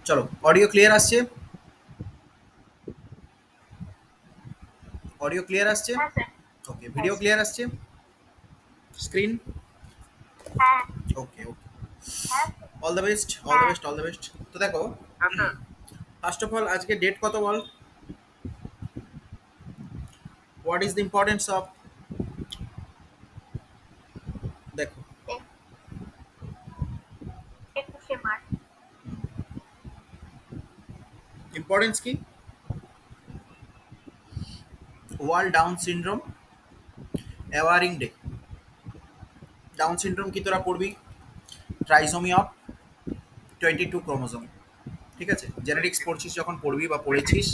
চলো, audio clear আসছে? Audio clear আসছে? হ্যাঁ স্যার। ওকে, ভিডিও ক্লিয়ার আসছে? স্ক্রিন? হ্যাঁ ওকে ওকে, হ্যাঁ all the best, all the হ্যাঁ বেস্ট, অল দ্য বেস্ট। তো দেখো, হ্যাঁ স্যার। ফার্স্ট অফ অল আজকে ডেট কত বল? What is the importance of, দেখো 21শে মার্চ। ইম্পর্টেন্স কি? World Down syndrome awareness day. Down syndrome কি তোরা পড়বি? ট্রাইসোমি অফ 22 ক্রোমোজোম, ঠিক আছে? জেনেটিক্স পড়ছিস যখন পড়বি বা পড়েছিস।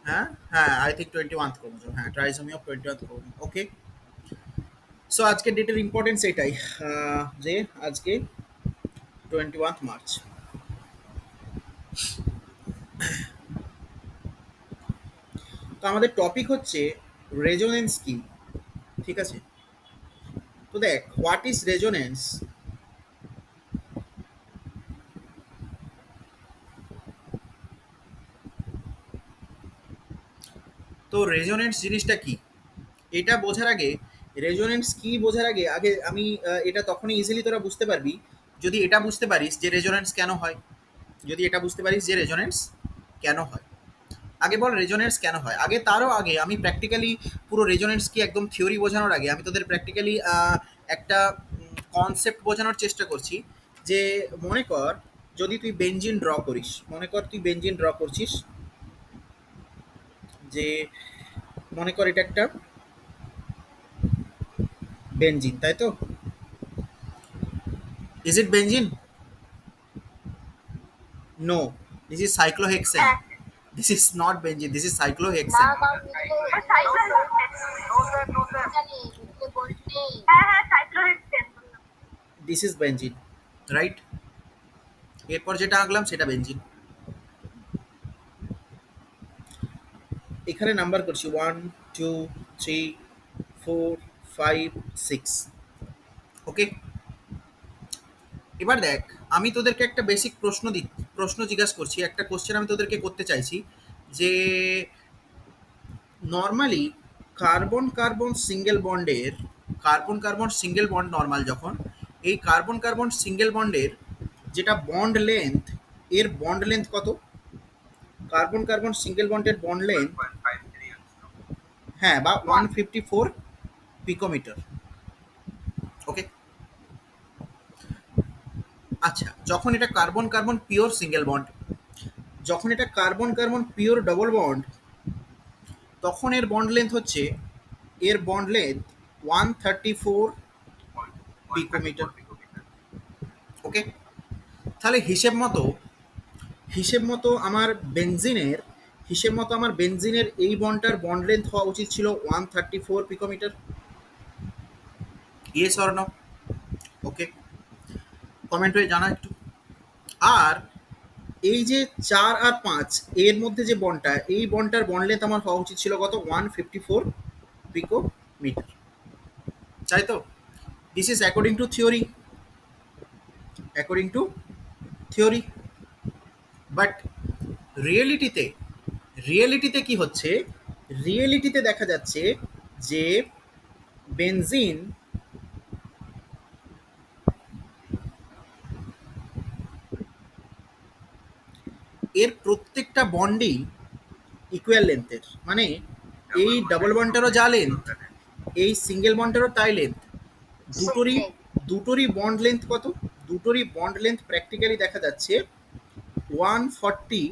হ্যাঁ হ্যাঁ, আই থিঙ্ক 21 ক্রোমোজোম, হ্যাঁ, ট্রাইসোমি অফ 21 ক্রোমোজোম। ওকে, সো আজকের ডেটের ইম্পর্টেন্স এটাই, যে আজকে 21 মার্চ। তো আমাদের টপিক হচ্ছে রেজোনেন্স কি, ঠিক আছে? তো দেখ, হোয়াট ইজ রেজোনেন্স? তো রেজোনেন্স জিনিসটা কি এটা বোঝার আগে, রেজোনেন্স কি বোঝার আগে আগে আমি এটা তখনই ইজিলি তোরা বুঝতে পারবি যদি এটা বুঝতে পারিস যে রেজোনেন্স কেন হয়। যদি এটা বুঝতে পারিস যে রেজোনেন্স কেন হয়, আগে বল রেজোনেন্স কেন হয়। আগে তারও আগে আমি প্র্যাকটিক্যালি পুরো রেজোনেন্স কি একদম থিওরি বোঝানোর আগে আমি তোদের প্র্যাকটিক্যালি একটা কনসেপ্ট বোঝানোর চেষ্টা করছি। যে মনে কর, যদি তুই বেঞ্জিন ড্র করিস, মনে কর তুই বেঞ্জিন ড্র করছিস, যে মনে কর এটা একটা বেঞ্জিন, তাই তো? Is it benzene? No, this is cyclohexane. হ্যাঁ this is not benzene, this is না সাইক্লোহেক্সেন। কারণ এগুলো জানি এগুলো গোল্ড নেই। হ্যাঁ হ্যাঁ সাইক্লোহেক্সেন বললাম। This is benzene, right? এরপর যেটা আঁকলাম সেটা বেঞ্জিন। এখানে নাম্বার করছি 1 2 3 4 5 6। ওকে, এবার দেখ, আমি তোদেরকে একটা বেসিক প্রশ্ন জিজ্ঞাসা করছি, একটা কোশ্চেন আমি তোদেরকে করতে চাইছি। যে নর্মালি কার্বন কার্বন সিঙ্গেল বন্ডের, carbon carbon single bond normal যখন, এই কার্বন কার্বন সিঙ্গেল বন্ডের যেটা বন্ড লেন্থ, এর বন্ড লেন্থ কত? কার্বন কার্বন সিঙ্গেল বন্ডের বন্ড লেন্থ, হ্যাঁ, বা 154 পিকোমিটার। ওকে, আচ্ছা, যখন এটা carbon carbon pure single bond, যখন এটা carbon carbon pure double bond, তখন এর বন্ড লেন্থ হচ্ছে, এর বন্ড লেন্থ 134 পিকোমিটার। ওকে, তাহলে আমার বেনজিনের, আমার বেনজিনের এই বন্ডটার বন্ড লেন্থ হওয়া উচিত ছিল 134 picometre. Yes or no? Okay, comment হয়ে জানা একটু। আর এই যে 4 আর 5 এর মধ্যে যে বন্ডটা, এই বন্ডটার বন্ড লেন্থ আমার হওয়া উচিত ছিল কত? 154 পিকোমিটার, তাই তো? This is according to theory, according to theory. But রিয়েলিটিতে, কি হচ্ছে? রিয়েলিটিতে দেখা যাচ্ছে যে বেনজিন, এর প্রত্যেকটা বন্ডেই ইকুয়াল লেন্থের, মানে এই ডাবল বন্ডটারও যা লেন্থ, এই সিঙ্গেল বন্ডটারও তাই লেন্থ। দুটোরই সেটাই। দুটোরই বন্ড লেন্থ কত? দুটোরই বন্ড লেন্থ প্র্যাকটিক্যালি দেখা যাচ্ছে 140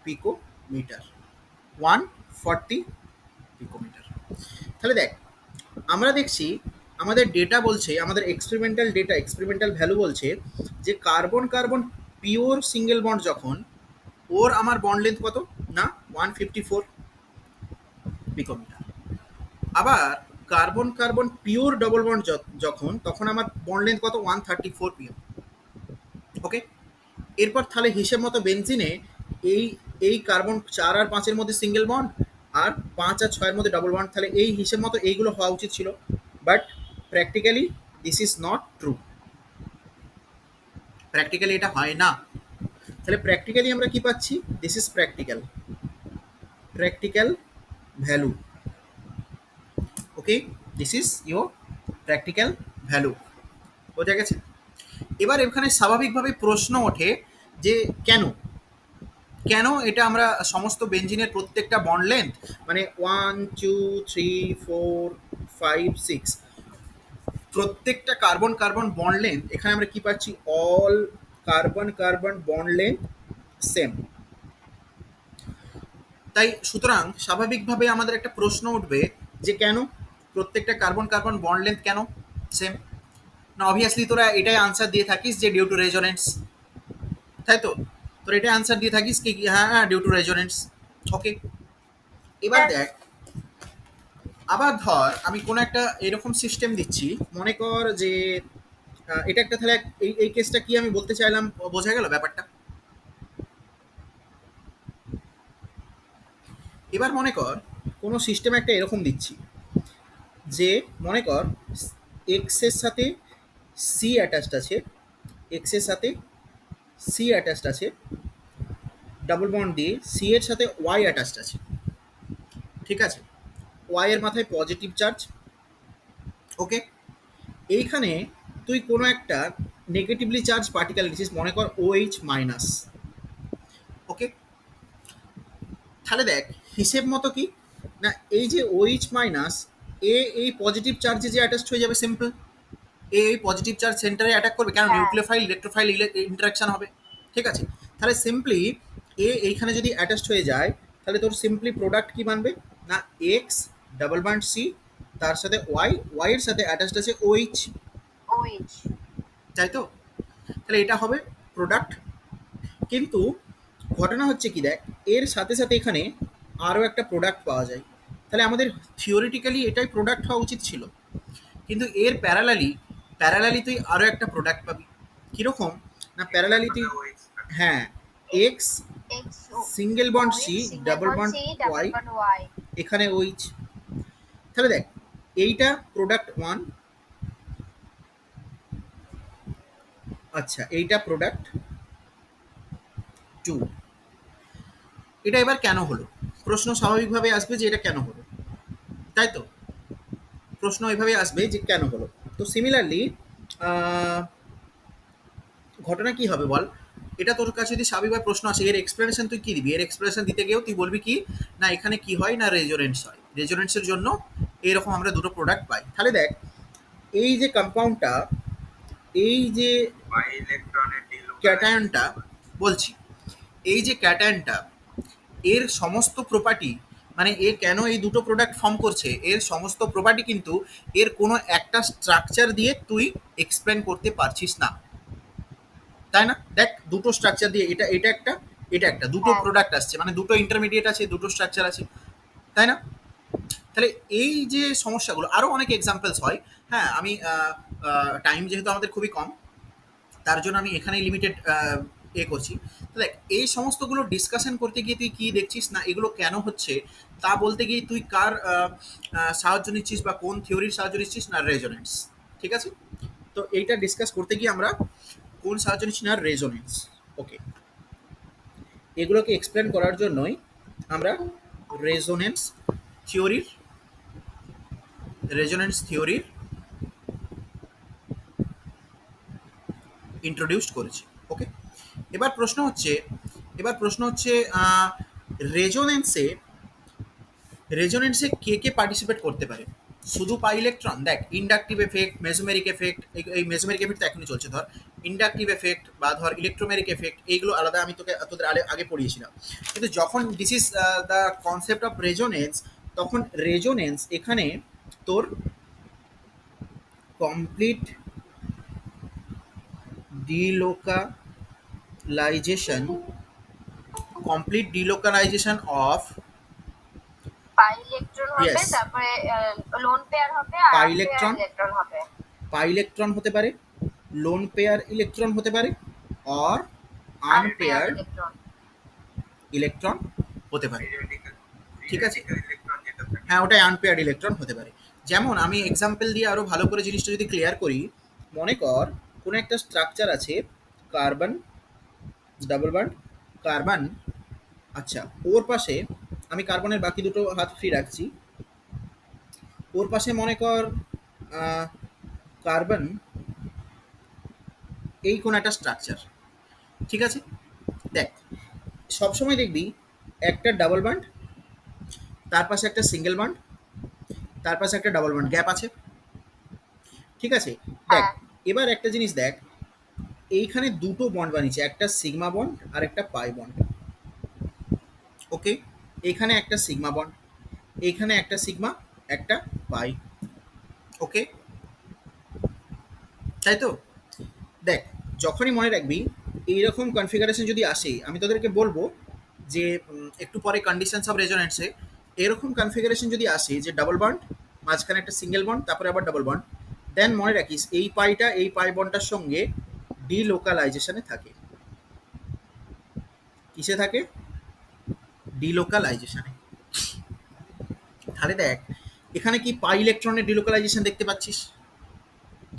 পিকোমিটার, 140 পিকোমিটার। তাহলে দেখ, আমরা দেখছি আমাদের ডেটা বলছে, আমাদের এক্সপেরিমেন্টাল ডেটা, এক্সপেরিমেন্টাল ভ্যালু বলছে যে carbon carbon pure single bond যখন, ওর আমার বন্ড লেন্থ কত? না, 154 পিকোমিটার। আবার carbon carbon pure double bond যখন, তখন আমার বন্ড লেন্থ কত? 134 পিও। ওকে, এরপর তাহলে হিসেব মতো বেনজিনে এই এই কার্বন 4 আর 5-এর মধ্যে সিঙ্গেল বন্ড, আর 5 আর 6-এর মধ্যে ডবল বন্ড, তাহলে এই হিসেব মতো এইগুলো হওয়া উচিত ছিল। But practically this is not true, practically এটা হয় না। তাহলে প্র্যাকটিক্যালি আমরা কি পাচ্ছি? This is practical value. Okay, this is your practical value. বোঝা গেছে? এবার এখানে স্বাভাবিকভাবে প্রশ্ন ওঠে যে কেন কেন এটা আমরা সমস্ত বেঞ্জিনের প্রত্যেকটা বন্ড লেন্থ মানে 1 2 3 4 5 6 প্রত্যেকটা কার্বন কার্বন বন্ড লেন্থ এখানে আমরা কি পাচ্ছি? All carbon carbon bond length same. তাই সুতরাং স্বাভাবিকভাবে আমাদের একটা প্রশ্ন উঠবে যে কেন প্রত্যেকটা কার্বন কার্বন বন্ড লেন্থ কেন সেম? না অবভিয়াসলি তোরা এটাই আনসার দিয়ে থাকিস যে ডিউ টু রেজোনেন্স, তাই তো? তোরা এটাই আনসার দিয়ে থাকিস কি হ্যাঁ হ্যাঁ ডিউ টু রেজোনেন্স। ওকে, এবার দেখ, আবার ধর আমি কোনো একটা এরকম সিস্টেম দিচ্ছি, মনে কর যে এটা একটা, তাহলে এই কেসটা কি আমি বলতে চাইলাম, বোঝা গেল ব্যাপারটা? এবার মনে কর কোনো সিস্টেম একটা এরকম দিচ্ছি যে মনে কর এক্স এর সাথে সি অ্যাটাচড আছে, এক্স এর সাথে সি অ্যাটাচড আছে, ডাবল বন্ড দিয়ে সি এর সাথে ওয়াই অ্যাটাচড আছে, ঠিক আছে? ওয়াই এর মাথায় পজিটিভ চার্জ। ওকে, এইখানে তুই কোনো একটা নেগেটিভলি চার্জ পার্টিকেল নিচ্ছিস, মনে কর OH মাইনাস। ওকে, তাহলে দেখ হিসেব মতো কি না, এই যে OH মাইনাস এই পজিটিভ চার্জে যে অ্যাটাচড হয়ে যাবে, সিম্পল এই পজিটিভ চার্জ সেন্টারে অ্যাটাক করবে, কেন হ্যাঁ। নিউক্লিওফাইল ইলেকট্রোফাইল ইন্টারাকশন হবে, ঠিক আছে? তাহলে সিম্পলি এইখানে যদি অ্যাটাচড হয়ে যায় তাহলে তোর সিম্পলি প্রোডাক্ট কি বানবে না, এক্স ডাবল বন্ড সি, তার সাথে ওয়াই এর সাথে অ্যাটাচড আছে OH, OH। তাই তো? তাহলে এটা হবে প্রোডাক্ট। কিন্তু ঘটনা হচ্ছে কি দেখ, এর সাথে সাথে এখানে আরও একটা প্রোডাক্ট পাওয়া যায়, তাহলে আমাদের থিওরিটিক্যালি এটাই প্রোডাক্ট হওয়া উচিত ছিল, কিন্তু এর প্যারালালি তুই আরও একটা প্রোডাক্ট পাবি। কীরকম না, প্যারালালি তুই হ্যাঁ X X single bond C double bond Y, এখানে OH। তাহলে দেখ এইটা প্রোডাক্ট 1, আচ্ছা এইটা প্রোডাক্ট 2। এটা এবার কেন হলো? প্রশ্ন স্বাভাবিকভাবে আসবে যে এটা কেন হলো, তাই তো? প্রশ্ন এভাবে আসবে যে কেন হলো। তো সিমিলারলি ঘটনা কি হবে বল, এটা তোর কাছে যদি স্বাভাবিকভাবে প্রশ্ন আসে, এর এক্সপ্লেনেশন তুই কি দিবি? এর এক্সপ্লেনেশন দিতে গিয়েও তুই বলবি কি না এখানে কি হয় না রেজোনেন্স হয়, রেজোনেন্সের জন্য এইরকম আমরা দুটো প্রোডাক্ট পাই। তাহলে দেখ এই যে কম্পাউন্ডটা, এই যে ক্যাটায়নটা বলছি, এই যে ক্যাটায়নটা এর সমস্ত প্রপার্টি মানে এ কেন এই দুটো প্রোডাক্ট ফর্ম করছে, এর সমস্ত প্রপার্টি কিন্তু এর কোনো একটা স্ট্রাকচার দিয়ে তুই এক্সপ্লেন করতে পারছিস না, তাই না? দেখ দুটো স্ট্রাকচার দিয়ে এটা একটা দুটো হ্যাঁ। প্রোডাক্ট আসছে, মানে দুটো ইন্টারমিডিয়েট আছে, দুটো স্ট্রাকচার আছে, তাই না? তাহলে এই যে সমস্যাগুলো আরও অনেক এক্সাম্পলস হয়। হ্যাঁ, আমি টাইম যেহেতু আমাদের খুবই কম, তার জন্য আমি এখানেই লিমিটেড করছি। তো দেখ এই সমস্তগুলো ডিসকাশন করতে গিয়ে তুই কী দেখছিস না এগুলো কেন হচ্ছে তা বলতে গিয়ে তুই কার সাহায্য নিচ্ছিস বা কোন থিওরির সাহায্য নিচ্ছিস না, রেজোনেন্স, ঠিক আছে? তো এইটা ডিসকাস করতে গিয়ে আমরা কোন সাহায্য নিচ্ছি না, রেজোনেন্স। ওকে, এগুলোকে এক্সপ্লেন করার জন্যই আমরা রেজোনেন্স থিওরির ইন্ট্রোডিউস করেছি। ওকে, এবার প্রশ্ন হচ্ছে রেজোনেন্সে কে কে পার্টিসিপেট করতে পারে? শুধু পাই ইলেকট্রন? দেখ ইন্ডাকটিভ এফেক্ট, মেসোমেরিক এফেক্ট, এই মেসোমেরিক এফেক্ট তো এখনই চলছে, ধর ইন্ডাকটিভ এফেক্ট বা ধর ইলেকট্রোমেরিক এফেক্ট, এইগুলো আলাদা আমি তোদের আগে পড়িয়েছিলাম। কিন্তু যখন this is the concept of resonance, তখন রেজোনেন্স এখানে তোর complete delocalisation of pi electron হবে, Yes. তারপরে লোন পেয়ার হবে আর পাই পেয়ার ইলেকট্রন ইলেকট্রন হবে। পাই ইলেকট্রন হতে পারে, লোন পেয়ার ইলেকট্রন হতে পারে, আর আনপেয়ার ইলেকট্রন। ইলেকট্রন হতে পারে, ঠিক আছে? হ্যাঁ, ওটাই আনপেয়ার্ড ইলেকট্রন হতে পারে। যেমন আমি এক্সাম্পল দিয়ে আরও ভালো করে জিনিসটা যদি ক্লিয়ার করি, মনে কর কোনো একটা স্ট্রাকচার আছে কার্বন ডাবল বন্ড কার্বন। আচ্ছা, ওর পাশে আমি কার্বনের বাকি দুটো হাত ফ্রি রাখছি। ওর পাশে মনে কর কার্বন এই কোন একটা স্ট্রাকচার, ঠিক আছে? দেখ, সবসময় দেখবি একটা ডাবল বন্ড, তার পাশে একটা সিঙ্গেল বন্ড, তার পাশে একটা ডাবল বন্ড, গ্যাপ আছে, ঠিক আছে? দেখ, হ্যাঁ এবার একটা জিনিস দেখ, এইখানে দুটো বন্ড বানিয়েছে, একটা সিগমা বন্ড আর একটা পাই বন্ড। ওকে, এখানে একটা সিগমা বন্ড, এইখানে একটা সিগমা, একটা পাই। ওকে, তাই তো? দেখ, যখনই মনে রাখবি এইরকম কনফিগারেশন যদি আসে, আমি তোদেরকে বলবো যে একটু পরে কন্ডিশনস অফ রেজোনেন্সে এরকম কনফিগারেশন যদি আসে যে ডাবল বন্ড, মাঝখানে একটা সিঙ্গেল বন্ড, তারপরে আবার ডাবল বন্ড, দেন মনে রাখিস এই পাইটা এই পাই বন্ডটার সঙ্গে ডিলোকালাইজেশনে থাকে। কিসে থাকে? ডিলোকালাইজেশনে। তাহলে দেখ, এখানে কি পাই ইলেকট্রনের ডিলোকালাইজেশন দেখতে পাচ্ছিস?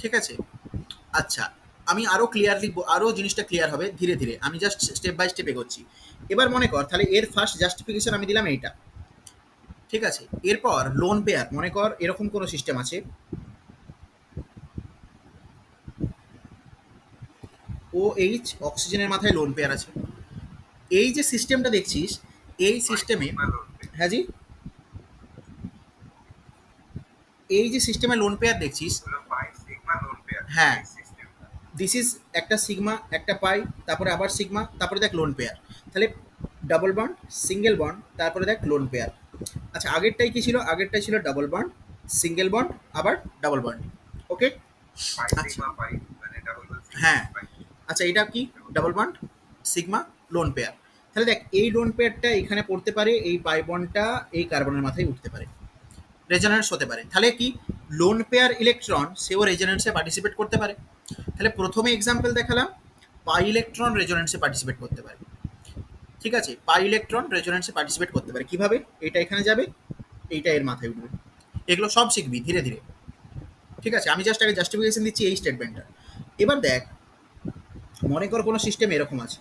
ঠিক আছে। আচ্ছা, আমি আরো ক্লিয়ারলি, আরো জিনিসটা ক্লিয়ার হবে ধীরে ধীরে, আমি জাস্ট স্টেপ বাই স্টেপ এগোচ্ছি। এবার মনে কর তাহলে এর ফার্স্ট জাস্টিফিকেশন আমি দিলাম এইটা, ঠিক আছে? এরপর লোন পেয়ার, মনে কর এরকম কোনো সিস্টেম আছে, ও এইচ অক্সিজেনের মাথায় লোন পেয়ার আছে। এই যে সিস্টেমটা দেখছিস, এই সিস্টেমে, হ্যাঁ জি, এই যে সিস্টেমে লোন পেয়ার দেখছিস, হ্যাঁ, দিস ইজ একটা সিগমা, একটা পাই, তারপরে আবার সিগমা, তারপরে দেখ লোন পেয়ার। তাহলে ডাবল বন্ড, সিঙ্গেল বন্ড, তারপরে দেখ লোন পেয়ার। আচ্ছা, আগেরটাই কি ছিল? আগেরটাই ছিল ডাবল বন্ড, সিঙ্গেল বন্ড, আবার ডাবল বন্ড। ওকে, আচ্ছা, হ্যাঁ, আচ্ছা, এটা কি? Double bond, sigma, lone pair. তাহলে দেখ, এই লোন পেয়ারটা এখানে পড়তে পারে, এই পাই বন্ডটা এই কার্বনের মাথায় উঠতে পারে, রেজোনেন্স হতে পারে। তাহলে কি লোন পেয়ার ইলেকট্রন সেও রেজোনেন্সে পার্টিসিপেট করতে পারে। তাহলে প্রথমে এক্সাম্পল দেখালাম, পাই ইলেকট্রন রেজোনেন্সে পার্টিসিপেট করতে পারে, ঠিক আছে? পাই ইলেকট্রন রেজোনেন্সে পার্টিসিপেট করতে পারে কিভাবে? এটা এখানে যাবে, এইটা এর মাথায় উঠবে। এগুলো সব শিখবি ধীরে ধীরে, ঠিক আছে? আমি জাস্ট আগে জাস্টিফিকেশন দিচ্ছি এই স্টেটমেন্টটা। এবার দেখ, মনে কর কোনো সিস্টেম এরকম আছে,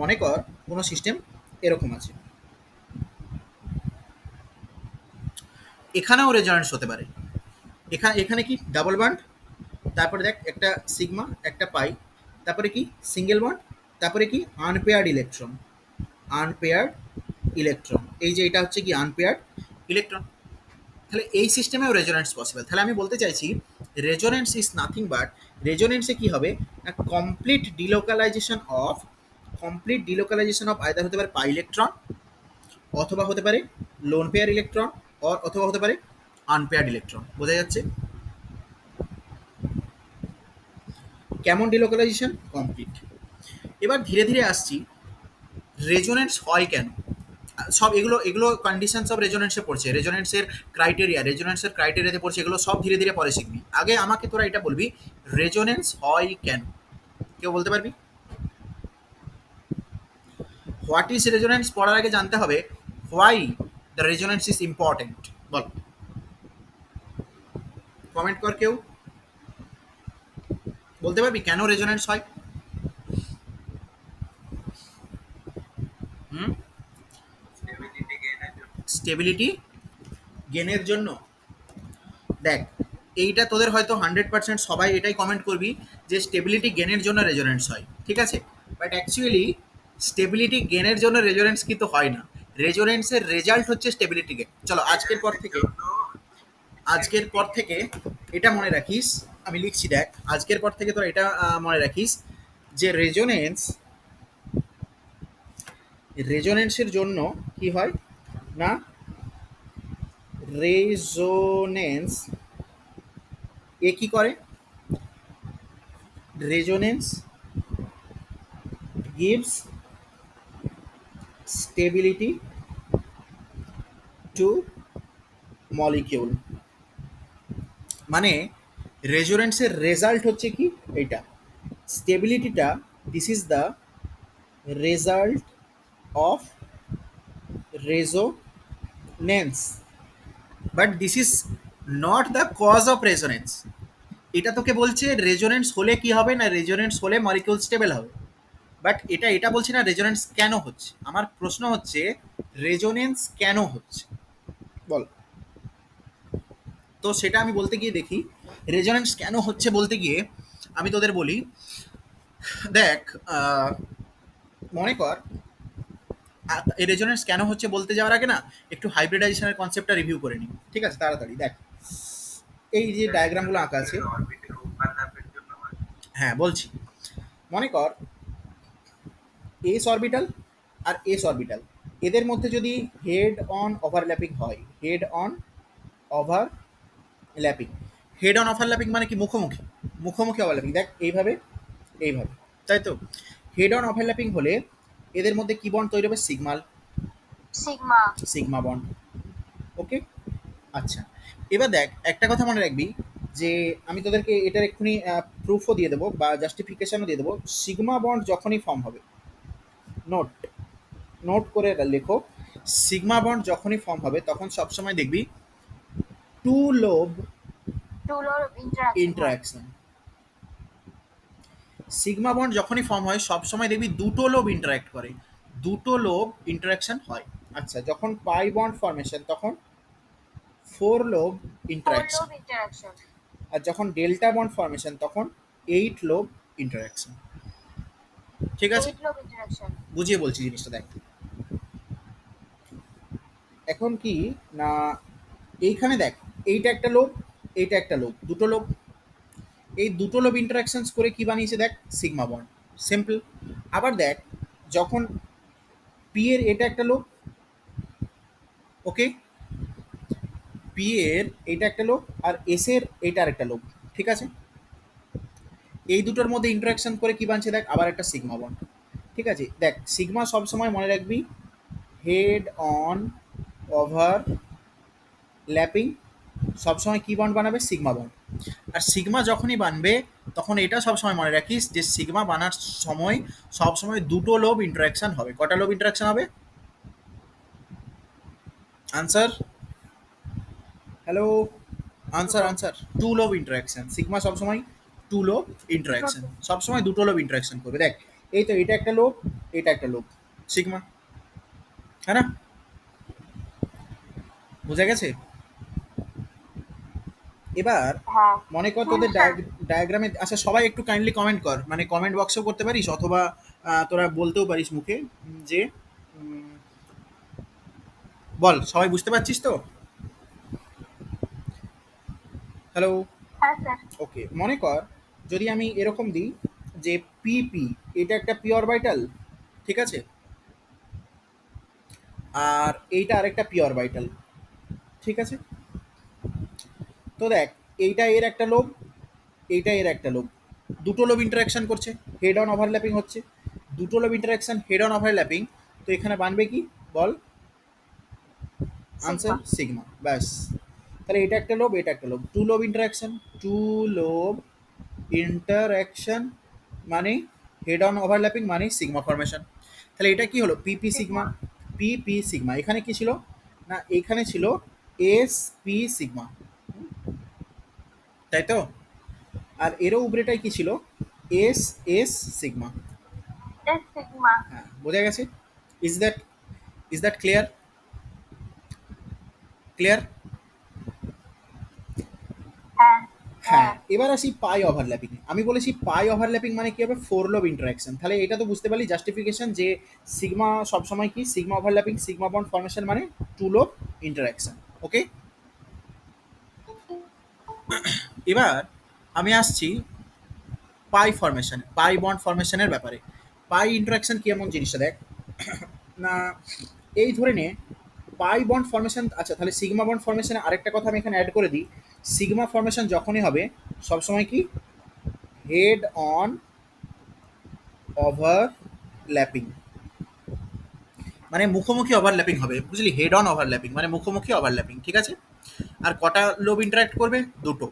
মনে কর কোনো সিস্টেম এরকম আছে, এখানেও রেজোনেন্স হতে পারে। এখানে এখানে কি? ডাবল বন্ড, তারপরে দেখ একটা সিগমা, একটা পাই, তারপরে কি? সিঙ্গেল বন্ড, তারপরে কি? Unpaired electron, unpaired electron. এই যে এটা হচ্ছে কি? Unpaired electron. তাহলে এই সিস্টেমেও রেজোনেন্স পসিবল। তাহলে আমি বলতে চাইছি রেজোনেন্স ইজ নাথিং বাট, রেজোনেন্সে কি হবে? Complete delocalisation of, complete delocalisation of either হতে পারে পাই ইলেকট্রন, অথবা হতে পারে লোন পেয়ার ইলেকট্রন, অথবা হতে পারে আনপেয়ার্ড ইলেকট্রন। বোঝা যাচ্ছে? কেমন ডিলোকালাইজেশন? কমপ্লিট। এবার ধীরে ধীরে আসছি, রেজোনেন্স হয় কেন? সব এগুলো এগুলো কন্ডিশনস অফ রেজোনেন্সে পড়ছে, রেজোনেন্সের ক্রাইটেরিয়াতে পড়ছে, এগুলো সব ধীরে ধীরে পরে শিখবি। আগে আমাকে তোরা এটা বলবি, রেজোনেন্স হয় কেন? কেউ বলতে পারবি? হোয়াট ইজ রেজোনেন্স পড়ার আগে জানতে হবে why the resonance is important. Ball, comment কর কেউ, বলতে পারবি কেন রেজোনেন্স হয়? হুম, স্টেবিলিটি গেনের জন্য। দেখ, এইটা তোদের হয়তো 100% সবাই এটাই কমেন্ট করবি যে স্টেবিলিটি গেনের জন্য রেজোনেন্স হয়, ঠিক আছে? বাট অ্যাকচুয়ালি স্টেবিলিটি গেনের জন্য রেজোনেন্স কিন্তু হয় না, রেজোনেন্সের রেজাল্ট হচ্ছে স্টেবিলিটি গেন। চলো, আজকের পর থেকে এটা মনে রাখিস, আমি লিখছি দেখ, আজকের পর থেকে তোরা এটা মনে রাখিস যে রেজোনেন্সের জন্য কি হয় না, রেজোনেন্স এ কি করে? Resonance gives stability to molecule। মানে রেজোনেন্সের রেজাল্ট হচ্ছে কি? এইটা স্টেবিলিটিটা, this is the result of resonance, but this is not the cause of resonance. এটা তোকে বলছে রেজোনেন্স হলে কি হবে না, রেজোনেন্স হলে মলিকিউল স্টেবল হবে। বাট এটা বলছি না রেজোনেন্স কেন হচ্ছে, আমার প্রশ্ন হচ্ছে রেজোনেন্স কেন হচ্ছে বল। তো সেটা আমি বলতে গিয়ে দেখি রেজোনেন্স কেন হচ্ছে বলতে গিয়ে আমি তোদের বলি, দেখ মনে কর এই রেজোনেন্স কেন হচ্ছে বলতে যাওয়ার আগে না একটু হাইব্রিডাইজেশনের কনসেপ্টটা রিভিউ করে নিই, ঠিক আছে? তাড়াতাড়ি দেখ, এই যে ডায়াগ্রামগুলো আঁকা আছে, হ্যাঁ বলছি, মনে কর এস অরবিটাল আর এস অরবিটাল, এদের মধ্যে যদি হেড অন ওভারল্যাপিং হয়, head on overlapping, head on overlapping মানে কি মুখোমুখি, মুখোমুখি ওভারল্যাপিং, দেখ এইভাবে এইভাবে, তাই তো? হেড অন ওভারল্যাপিং হলে এদের মধ্যে কি বন্ড তৈরি হবে? সিগমাল, সিগমা। Sigma bond. ওকে, আচ্ছা, এবার দেখ একটা কথা মনে রাখবি যে আমি তোদেরকে এটার এক্ষুনি প্রুফও দিয়ে দেবো বা জাস্টিফিকেশনও দিয়ে দেবো, সিগমা বন্ড যখনই ফর্ম হবে, নোট নোট করে লেখো, সিগমা বন্ড যখনই ফর্ম হবে তখন সবসময় দেখবি two lobe two lobe interaction. Interaction. Sigma bond যখনই ফর্ম হয় সবসময় দেখবি দুটো লোব ইন্টারাক্ট করে, দুটো লোব ইন্টারাকশন হয়। আচ্ছা, যখন পাই বন্ড ফর্মেশন তখন four lobe four interaction, lobe interaction. আর যখন ডেল্টা বন্ড ফর্মেশন তখন এইট লোব ইন্টারাকশন। ঠিক আছে, এইট লোব ইন্টারাকশন। বুঝিয়ে বলছি জিনিসটা দেখ। এখন কি না এইখানে দেখ, এইটা একটা লোব, এইটা একটা লোব, দুটো লোব, এই দুটো লোব ইন্টারাকশনস করে কি বানিয়েছে দেখ, সিগমা বন্ড, সিম্পল। আবার দেখ যখন পি এর এটা একটা লোব, ওকে, পি এর এটা একটা লোব আর এস এর এটা আরেকটা লোব, ঠিক আছে, এই দুটোর মধ্যে ইন্টারাকশন করে কি বানছে দেখ, আবার একটা সিগমা বন্ড। ঠিক আছে, দেখ সিগমা সবসময় মনে রাখবি হেড অন ওভার ল্যাপিং সবসময় কি বন্ড বানাবে, সিগমা বন্ড। আর সিগমা যখনই বানবে তখন এটা সবসময় মনে রাখিস যে সিগমা বানার সময় সবসময় দুটো লোব ইন্টারাকশন হবে। কটা লোব ইন্টারাকশন হবে? Answer, hello, answer answer, two lobe interaction. Sigma সবসময় টু লোব ইন্টারাকশন, সবসময় দুটো লোব ইন্টারাকশন করবে। দেখ এই তো, এটা একটা লোব, এটা একটা লোব, সিগমা, হ্যাঁ না? বোঝা গেছে? এবার হ্যাঁ। মনে কর তোদের ডায়াগ্রামে, আচ্ছা সবাই একটু কাইন্ডলি কমেন্ট কর, মানে কমেন্ট বক্সেও করতে পারিস অথবা তোরা বলতেও পারিস মুখে যে বল সবাই বুঝতে পারছিস তো? হ্যালো, হ্যাঁ স্যার। ওকে, মনে কর যদি আমি এরকম দিই যে পিপি এটা একটা পি অরবিটাল, ঠিক আছে, আর এইটা আরেকটা পি অরবিটাল, ঠিক আছে, তো দেখ এইটা এর একটা লোব, এইটা এর একটা লোব, দুটো লোব ইন্টারাকশন করছে, হেড অন ওভারল্যাপিং হচ্ছে, দুটো lobe interaction head on overlapping, তো এখানে বানবে কি বল? আনসার সিগমা, ব্যাস। তাহলে এটা একটা লোব, এটা একটা lobe, two lobe interaction, two lobe interaction মানে হেড অন ওভারল্যাপিং মানে সিগমা ফরমেশন। তাহলে এটা কি হলো? PP sigma, PP sigma. এখানে কি ছিল না, এখানে ছিল এস পি সিগমা, তাই তো? আর এরও উপরেটাই কি ছিল? S S sigma. S sigma. হ্যাঁ, বোঝা গেছে? Is that, is that clear? Clear? হ্যাঁ। হ্যাঁ, এবার আসি পাই ওভারল্যাপিং। আমি বলেছি পাই ওভারল্যাপিং মানে কি হবে? Four lobe interaction. তাহলে এটা তো বুঝতে পারলি জাস্টিফিকেশন যে সিগমা সবসময় কি, sigma overlapping sigma bond formation মানে টু লোব ইন্টারাকশন। ওকে, এবার আমি আসছি পাই ফরমেশন, পাই বন্ড ফরমেশনের ব্যাপারে। পাই ইন্টারাকশন কি এমন জিনিসটা দেখ না, এই ধরে নে পাই বন্ড ফরমেশন। আচ্ছা, তাহলে সিগমা বন্ড ফরমেশনে আরেকটা কথা আমি এখানে অ্যাড করে দিই, সিগমা ফরমেশন যখনই হবে সবসময় কি হেড অন ওভারল্যাপিং মানে মুখোমুখি ওভারল্যাপিং হবে, বুঝলি? হেড অন ওভারল্যাপিং মানে মুখোমুখি ওভারল্যাপিং, ঠিক আছে। আর কটা লোব ইন্টারাক্ট করবে? দুটো।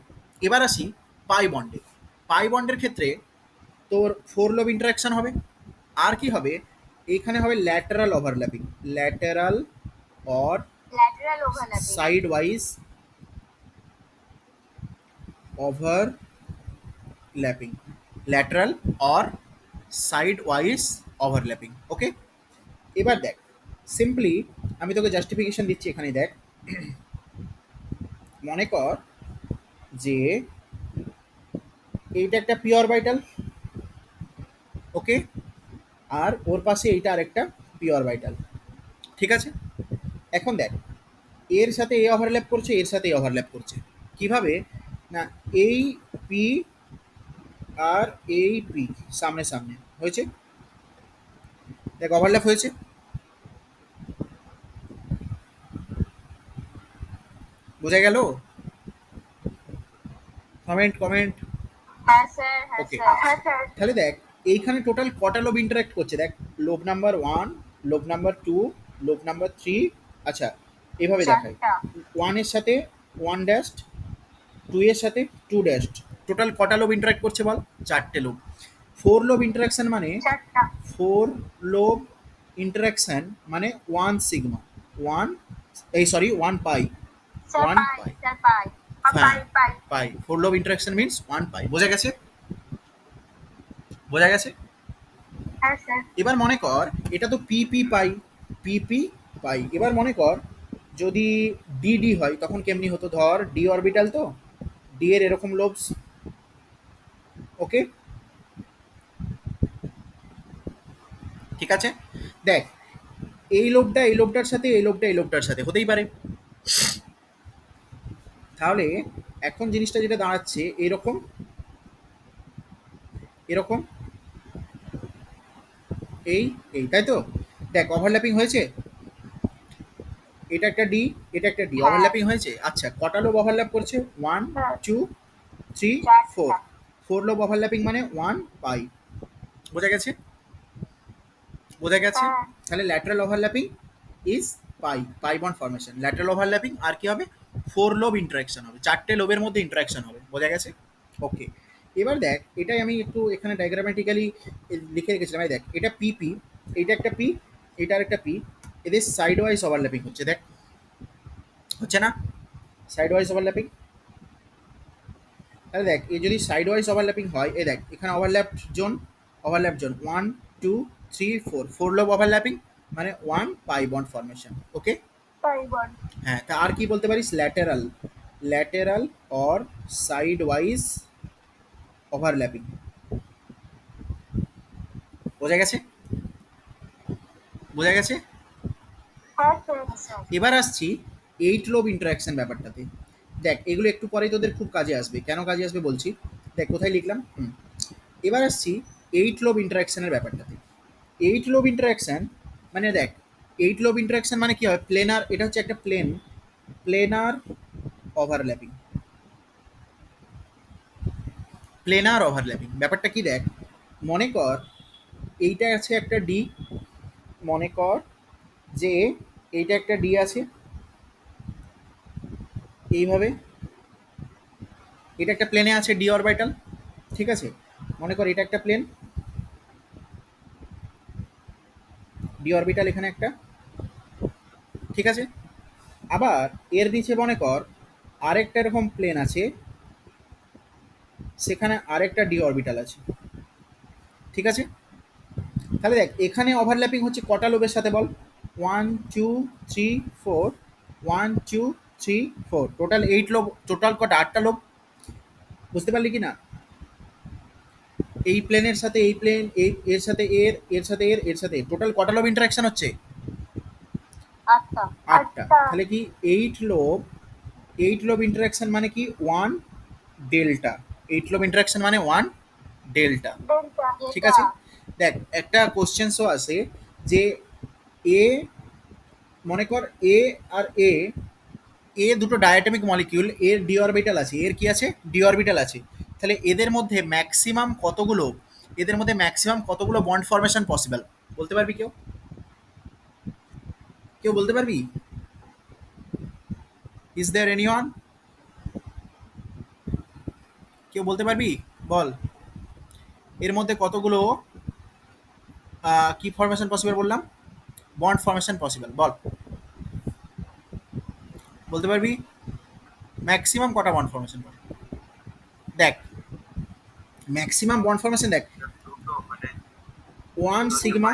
এবার আসি পাই বন্ডে। পাই বন্ডের ক্ষেত্রে তোর ফোর লোব ইন্টারাকশন হবে, আর কি হবে? এখানে হবে lateral overlapping, lateral or lateral overlapping. Side wise overlapping, lateral or side wise overlapping. Okay, এবার দেখ সিম্পলি আমি তোকে জাস্টিফিকেশন দিচ্ছি এখানে। দেখ মনে কর যে এইটা একটা পি অরবিটাল, ওকে, আর ওর পাশে এইটা আরেকটা পি অরবিটাল, ঠিক আছে। এখন দেখ এর সাথে এ ওভারল্যাপ করছে, এর সাথে এ ওভারল্যাপ করছে, কিভাবে না এই পি আর এই পি সামনে সামনে হয়েছে, দেখ ওভারল্যাপ হয়েছে, বোঝা গেল? Comment comment. হ্যাঁ স্যার, হ্যাঁ ওকে, স্যার, হ্যাঁ স্যার। তাহলে দেখ এইখানে টোটাল কটা লোব ইন্টারাক্ট করছে, দেখ lobe number 1, lobe number 2, lobe number 3, আচ্ছা এভাবে দেখাই, চারটা। 1 এর সাথে 1 ড্যাশড, 2 এর সাথে 2 ড্যাশড, টোটাল কটা লোব ইন্টারাক্ট করছে বল? 4টে লোব। 4 লোব ইন্টারাকশন মানে চারটা। 4 লোব ইন্টারাকশন মানে 1 সিগমা, 1 এই সরি 1 পাই, স্যার 1 পাই, পাই, স্যার পাই। হ্যাঁ পাই পাই। পাই। 4 লোব ইন্টারাকশন মিন্স 1 পাই, বোঝা গেছে? বোঝা গেছে? হ্যাঁ স্যার। এবার মনে কর এটা তো পি পি পাই, পি পি পাই। এবার মনে কর যদি ডি ডি হয় তখন কেমনি হতো, ধর ডি অরবিটাল তো, ডি এর এরকম লোবস, ওকে, ঠিক আছে। দেখ এই লোবটা এই লোবটার সাথে, এই লোবটা এই লোবটার সাথে হতেই পারে। তাহলে এখন জিনিসটা যেটা দাঁড়াচ্ছে এরকম এরকম এই এই, তাই তো? দেখ ওভারল্যাপিং হয়েছে, এটা একটা ডি, এটা একটা ডি, হ্যাঁ। ওভারল্যাপিং হয়েছে। আচ্ছা কটা লোব ওভারল্যাপ করছে? 1 হ্যাঁ। 2 3 4, চারটা। 4 লোব ওভারল্যাপিং মানে 1 পাই, বোঝা গেছে? বোঝা গেছে? হ্যাঁ। তাহলে lateral overlapping is pi, pi bond formation. Lateral overlapping আর কি হবে? 4 লোব ইন্টারাকশন হবে, 4টে লোবের মধ্যে ইন্টারাকশন হবে, বোঝা গেছে? ওকে, এবার দেখ এটাই আমি একটু এখানে ডায়াগ্রামেটিক্যালি লিখে রেখেছিলাম। এই দেখ এটা পি পি, এটা একটা পি, এটা আরেকটা পি, এদের সাইড ওয়াইজ ওভারল্যাপিং হচ্ছে, দেখ হচ্ছে না সাইড ওয়াইজ ওভারল্যাপিং? তাহলে দেখ এই যদি সাইড ওয়াইজ ওভারল্যাপিং হয়, এই দেখ এখানে overlap zone, overlap zone 1 2 3 4, 4 lobe overlapping মানে 1 পাই বন্ড ফর্মেশন, ওকে। পাই বল। হ্যাঁ, তা আর কি বলতে পারিস? Lateral, lateral or side wise overlapping, বোঝা গেছে? বোঝা গেছে? হ্যাঁ স্যার। এবার আসছি 8 লোব ইন্টারাকশন ব্যাপারটাতে। দেখ এগুলো একটু পরেই তোদের খুব কাজে আসবে, কেন কাজে আসবে বলছি, দেখ কোথায় লিখলাম। এবার আসছি 8 লোব ইন্টারাকশনের ব্যাপারটাতে। 8 লোব ইন্টারাকশন মানে দেখ 8 লোব ইন্টারাকশন মানে কি হয়? প্লেনার, এটা হচ্ছে একটা plane, planar overlapping, planar overlapping ব্যাপারটা কি? দেখ মনে কর এইটা আছে একটা ডি, মনে কর যে এইটা একটা ডি আছে এইভাবে, এটা একটা প্লেনে আছে ডি অরবিটাল, ঠিক আছে। মনে কর এটা একটা প্লেন, ডি অরবিটাল এখানে একটা, ঠিক আছে। আবার এর নিচে মনে কর আরেকটা এরকম প্লেন আছে, সেখানে আরেকটা ডি অরবিটাল আছে, ঠিক আছে। তাহলে দেখ এখানে ওভারল্যাপিং হচ্ছে কটা লোবের সাথে বল? 1 2 3 4, 1 2 3 4, টোটাল 8 লোব। টোটাল কটা? 8টা লোব, বুঝতে পারলি কি না? এই প্লেনের সাথে এই প্লেন, এই এর সাথে এর, এর সাথে এর, এর সাথে টোটাল কটা লোব ইন্টারাকশন হচ্ছে? আটটা। 8টা। তাহলে কি 8 লোব, 8 লোব ইন্টারাকশন মানে কি 1 ডেল্টা, 8 লোব ইন্টারাকশন মানে 1 ডেল্টা, ডেল্টা। ঠিক আছে। দেখ একটা কোশ্চেন্সও আছে যে এ, মনে কর এ আর এ, এ দুটো ডায়াটমিক মলিকিউল, এর ডি অরবিটাল আছে, এর কি আছে? ডি অরবিটাল আছে। তাহলে এদের মধ্যে ম্যাক্সিমাম কতগুলো, এদের মধ্যে ম্যাক্সিমাম কতগুলো বন্ড ফর্মেশন পসিবল বলতে পারবি কেউ? কেউ বলতে পারবি? Is there anyone? কেউ বলতে পারবি? বল এর মধ্যে কতগুলো কি ফর্মেশন পসিবল বললাম? বন্ড ফর্মেশন পসিবল, বল বলতে পারবি? ম্যাক্সিমাম কটা বন্ড ফর্মেশন? দেখ ম্যাক্সিমাম বন্ড ফর্মেশন দেখ ওয়ান সিগমা।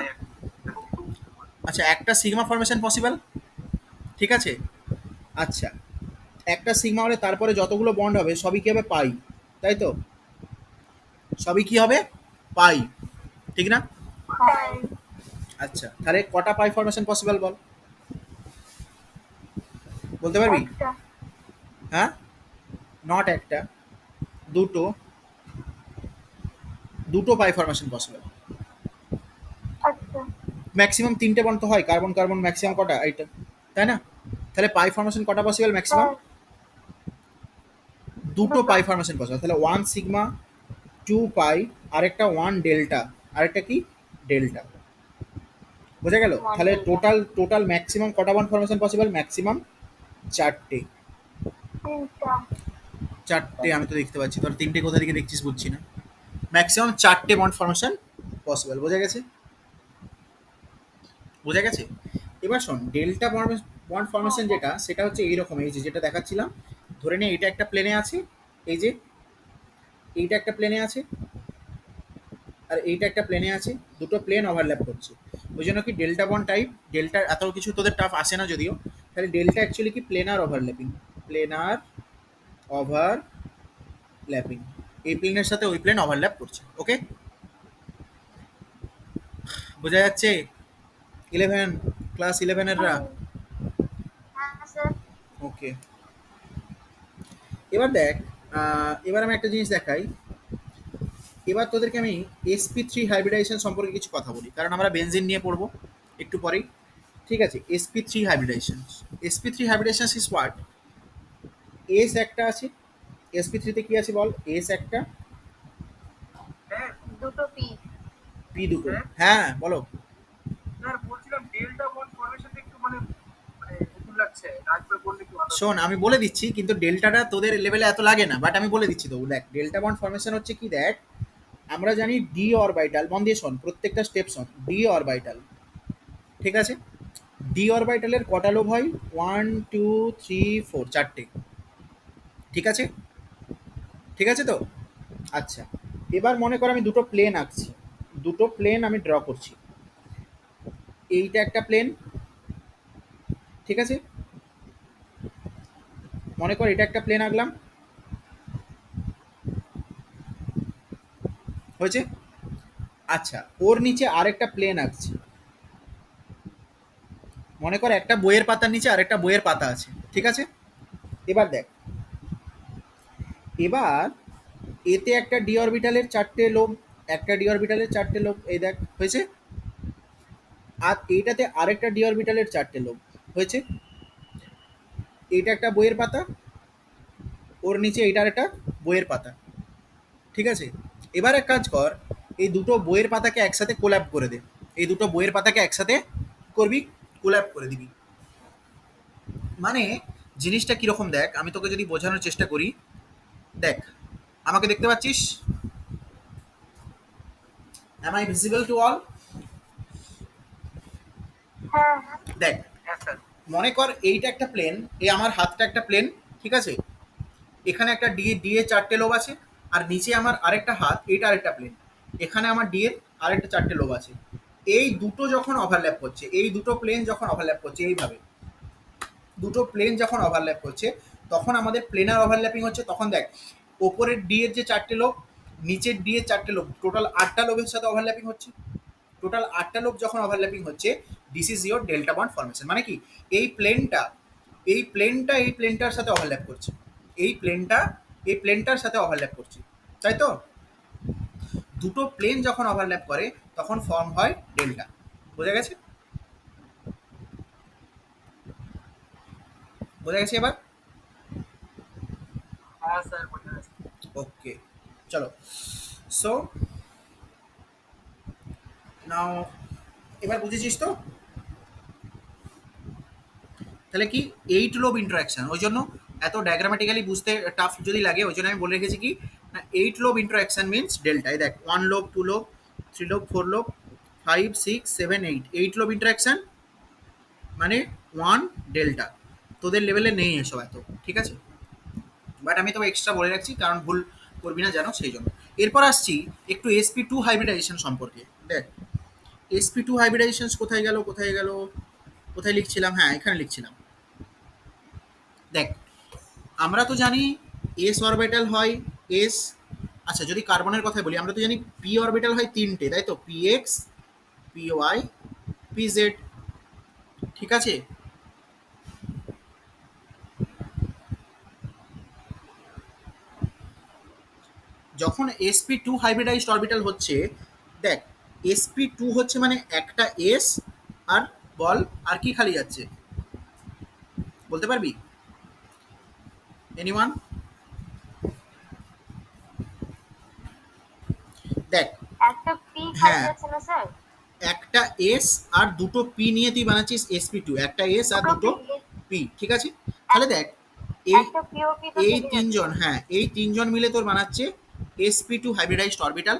আচ্ছা, একটা সিগমা ফরমেশন পসিবল, ঠিক আছে। আচ্ছা, একটা সিগমা হলে তারপরে যতগুলো বন্ড হবে সবই কি হবে, পাই, তাই তো, সবই কি হবে, পাই, ঠিক না? পাই। আচ্ছা, তাহলে কটা পাই ফরমেশন পসিবল বল, বলতে পারবি? একটা। হ্যাঁ, নট একটা, দুটো, দুটো পাই ফরমেশন পসিবল। আচ্ছা। ম্যাক্সিমাম তিনটে বন্ড তো হয়, কার্বন কার্বন ম্যাক্সিমাম কটা, এইটা, তাই না? তাহলে পাই ফরমেশন কটা পসিবল ম্যাক্সিমাম? হ্যাঁ। দুটো দুটো। পাই ফরমেশন পসিবল। তাহলে ওয়ান সিগমা, টু পাই, আরেকটা ওয়ান ডেল্টা, আরেকটা কি, ডেল্টা। বোঝা গেল? One তাহলে delta. টোটাল টোটাল ম্যাক্সিমাম কটা বন্ড ফরমেশন পসিবল? ম্যাক্সিমাম চারটে। তিনটা। চারটে আমি তো দেখতে পাচ্ছি, তোর তিনটে কোথা থেকে দেখছিস বুঝছি না। ম্যাক্সিমাম চারটে বন্ড ফরমেশন পসিবল। বোঝা গেছে? বোঝা গেছে? এবার শোন, ডেল্টা বন্ড ফরমেশন যেটা, সেটা হচ্ছে এইরকম, এই যে যেটা দেখাচ্ছিলাম, ধরে নে এটা একটা প্লেনে আছে, এই যে এইটা একটা প্লেনে আছে, আর এইটা একটা প্লেনে আছে, দুটো প্লেন ওভারল্যাপ করছে। ওই জন্য কি ডেল্টা বন্ড টাইপ, ডেল্টার এত কিছু তোদের টাফ আসে না যদিও। তাহলে ডেল্টা অ্যাকচুয়ালি কি, প্লেনার ওভারল্যাপিং, প্লেনার ওভারল্যাপিং, এই প্লেনের সাথে ওই প্লেন ওভারল্যাপ করছে। ওকে, বোঝা যাচ্ছে? 11, ক্লাস 11-এররা। হ্যাঁ স্যার। ওকে, এবার দেখ, এবার আমি একটা জিনিস দেখাই। এবার তোদেরকে আমি sp3 হাইব্রিডাইজেশন সম্পর্কে কিছু কথা বলি, কারণ আমরা বেনজিন নিয়ে পড়বো একটু পরেই। ঠিক আছে, sp3 hybridization, sp3 hybridization is what. S একটা আছে, sp3 তে কি আছে বল, এস একটা, দুটো পি। পি দুটো। হ্যাঁ বলো। স্যার বলছিলাম ডেল্টা বন্ড ফরমেশনটা একটু মানে মানে নতুন লাগছে, আরেকবার বললে কি ভালো হতো। শোন, আমি বলে দিচ্ছি, কিন্তু ডেল্টাটা তোদের লেভেলে এত লাগে না, বাট আমি বলে দিচ্ছি তো। দেখ, ডেল্টা বন্ড ফরমেশন হচ্ছে কি, দেখ আমরা জানি ডি অরবিটাল, মন দিয়ে শোন, প্রত্যেকটা স্টেপ শোন, ডি অরবিটাল, ঠিক আছে। ডি অরবিটালের কটা লোব হয়, 1 2 3 4, চারটে, ঠিক আছে, ঠিক আছে তো। আচ্ছা, এবার মনে কর আমি দুটো প্লেন আঁকছি, দুটো প্লেন আমি ড্র করছি, এইটা একটা প্লেন, ঠিক আছে, মনে কর এটা একটা প্লেন আঁকলাম, হয়েছে। আচ্ছা, ওর নিচে আরেকটা প্লেন আঁকছি, মনে কর একটা বইয়ের পাতার নিচে আরেকটা বইয়ের পাতা আছে, ঠিক আছে। এবার দেখ, এবার এতে একটা ডি অরবিটালের চারটে লোব, একটা ডি অরবিটালের চারটে লোব, এই দেখ হয়েছে। আর এইটাতে আরেকটা ডি অরবিটালের চারটে লোব, হয়েছে। এইটা একটা বইয়ের পাতা, ওর নিচে এইটার একটা বইয়ের পাতা, ঠিক আছে। এবার এক কাজ কর, এই দুটো বইয়ের পাতাকে একসাথে কোল্যাপ করে দে, এই দুটো বইয়ের পাতাকে একসাথে করবি, কোল্যাপ করে দিবি। মানে জিনিসটা কিরকম দেখ, আমি তোকে যদি বোঝানোর চেষ্টা করি, দেখ, আমাকে দেখতে পাচ্ছিস? Am I visible to all? হ্যাঁ। দেখ, হ্যাঁ স্যার। মনে কর এইটা একটা প্লেন, এই আমার হাতটা একটা প্লেন, ঠিক আছে। এখানে একটা ডি, ডি এর চারটে লোব আছে, আর নিচে আমার আরেকটা হাত, এইটা আরেকটা প্লেন, এখানে আমার ডি এর আরেকটা চারটে লোব আছে। এই দুটো যখন ওভারল্যাপ করছে, এই দুটো প্লেন যখন ওভারল্যাপ করছে এইভাবে, দুটো প্লেন যখন ওভারল্যাপ করছে, তখন আমাদের প্লেনার ওভারল্যাপিং হচ্ছে। তখন দেখ, ওপরের ডি এর যে চারটে লোব, নিচের ডি এর চারটে লোব, টোটাল 8টা লোবের সাথে ওভারল্যাপিং হচ্ছে। টোটাল 8টা লোব যখন ওভারল্যাপিং হচ্ছে, this is your delta bond formation. মানে কি, এই প্লেনটা, এই প্লেনটা এই প্লেনটার সাথে ওভারল্যাপ করছে, এই প্লেনটা এই প্লেনটার সাথে ওভারল্যাপ করছে, তাই তো। দুটো প্লেন যখন ওভারল্যাপ করে তখন ফর্ম হয় ডেল্টা। বোঝা গেছে? বোঝা গেছে এবার? হ্যাঁ স্যার বোঝা যাচ্ছে। ওকে, চলো। সো নাও, এবার বুঝেছিস তো? তাহলে কি, 8 লোব ইন্টারাকশন, ওই জন্য এত ডায়াগ্রামেটিক্যালি বুঝতে টাফ যদি লাগে, ওই জন্য আমি বলে রেখেছি কি না, 8 লোব ইন্টারাকশন মিনস ডেল্টা। এই দেখ, 1 lobe, 2 lobe, 3 lobe, 4 lobe, 5 6 7 8, 8 lobe interaction মানে 1 ডেল্টা। তোদের লেভেলে নেই এসব এত, ঠিক আছে, বাট আমি তবে এক্সট্রা বলে রাখছি, কারণ ভুল করবি না যেন, সেই জন্য। এরপর আসছি একটু sp2 হাইব্রিডাইজেশন সম্পর্কে। দেখ, sp2 হাইব্রিডাইজেশন কোথায় গেল, কোথায় গেল, কোথায় লিখছিলাম, হ্যাঁ এখানে লিখছিলাম। দেখ আমরা তো জানি এস অরবিটাল হয় এস, আচ্ছা যদি কার্বনের কথা বলি আমরা তো জানি পি অরবিটাল হয় তিনটে, তাই তো, P X, P Y, P Z, ঠিক আছে। যখন sp2 হাইব্রিডাইজড অরবিটাল হচ্ছে, দেখ sp2 হচ্ছে মানে একটা এস, আর বল আর কি খালি যাচ্ছে বলতে পারবি এনিওয়ান? দেখ একটা পি হ্যাঁ। খালি যাচ্ছে না স্যার? একটা এস আর দুটো পি নিয়ে তুই বানাচ্ছিস sp2, একটা এস আর দুটো পি, ঠিক আছে। তাহলে দেখ এই একটা পিওপি তো এই থেকে যাচ্ছে। তিনজন, হ্যাঁ এই তিনজন মিলে তোর বানাচ্ছে sp2 হাইব্রিডাইজড অরবিটাল।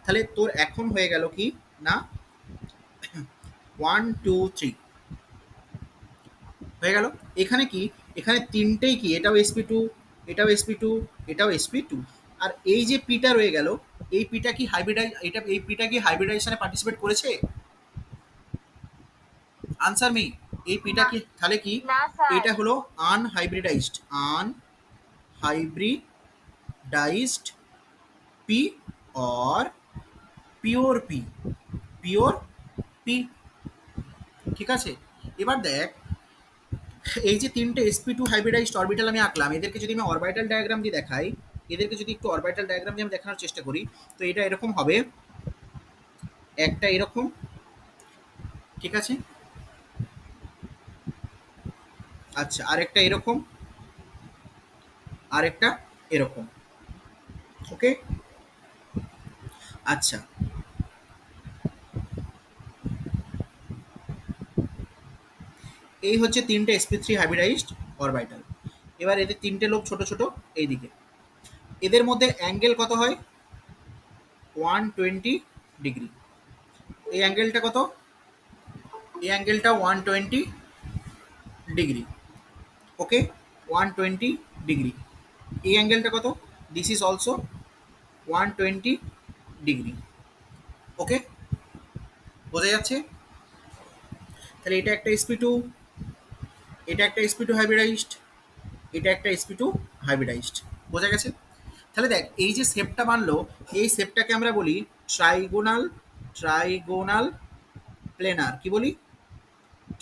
তাহলে তোর এখন হয়ে গেল কি না 1 2 3 হয়ে গেল। এখানে কি, এখানে তিনটেই কি, এটাও sp2, এটাও sp2, এটাও sp2, আর এই যে পিটা রয়ে গেল, এই পিটা কি হাইব্রিডাইজ, এটা এই পিটা কি হাইব্রিডাইজেশনে পার্টিসিপেট করেছে? Answer me. এই পিটা কি তাহলে কি, না স্যার। এটা হলো unhybridized, unhybridized p or pure p, pure p, ঠিক আছে। এবার দেখ এই যে তিনটে sp2 হাইব্রিডাইজড অরবিটাল আমি আঁকলাম, এদেরকে যদি আমি অরবিটাল ডায়াগ্রাম দিয়ে দেখাই, এদেরকে যদি একটু অরবিটাল ডায়াগ্রাম দিয়ে আমি দেখানোর চেষ্টা করি, তো এটা এরকম হবে, একটা এরকম, ঠিক আছে, আচ্ছা আরেকটা এরকম, আরেকটা এরকম, ওকে। আচ্ছা এই হচ্ছে তিনটে sp3 হাইব্রিডাইজড অরবিটাল। এবার এদের তিনটে লোক ছোট ছোট এইদিকে, এদের মধ্যে অ্যাঙ্গেল কত হয় 120 ডিগ্রি। এই অ্যাঙ্গেলটা কত, এই অ্যাঙ্গেলটা 120 ডিগ্রি, ওকে 120 ডিগ্রি। এই অ্যাঙ্গেলটা কত, দিস ইজ অলসো 120 ডিগ্রি, ওকে বোঝা যাচ্ছে। তাহলে এটা একটা sp2, এটা একটা sp2 হাইব্রিডাইজড, এটা একটা sp2 হাইব্রিডাইজড, বোঝা গেছে। তাহলে দেখ এই যে শেপটা বানলো, এই শেপটাকে আমরা বলি ট্রাইগোনাল, ট্রাইগোনাল প্লেনার, কি বলি,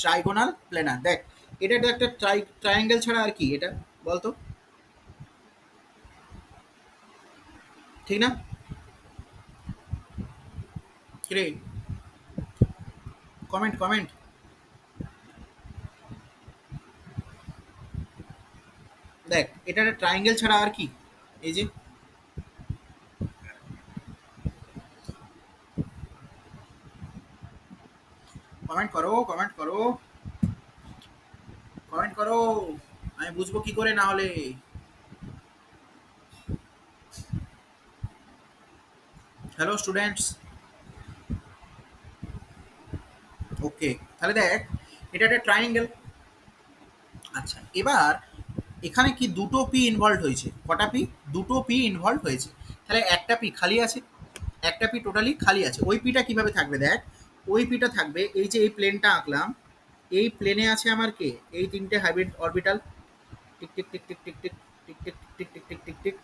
ট্রাইগোনাল প্লেনার। দেখ এটা তো একটা ট্রায়াঙ্গেল ছাড়া আর কি, এটা বলতো, ঠিক না? কিরে কমেন্ট কমেন্ট, দেখ এটা একটা ট্রায়াঙ্গেল ছাড়া আর কি, এই যে কমেন্ট করো কমেন্ট করো কমেন্ট করো, আমি বুঝবো কি করে না হলে। হ্যালো স্টুডেন্টস, ওকে তাহলে দেখ এটা একটা ট্রায়াঙ্গেল। আচ্ছা এবার এখানে কি দুটো পি ইনভলভ হয়েছে, কটা পি, দুটো পি ইনভলভ হয়েছে, তাহলে একটা পি খালি আছে, একটা পি টোটালি খালি আছে। ওই পিটা কিভাবে থাকবে, দেখ ওই পিটা থাকবে এই যে এই প্লেনটা আঁকলাম, এই প্লেনে আছে আমার কে, এই তিনটে hybrid orbital, tick tick tick tick tick tick tick tick tick tick tick tick tick,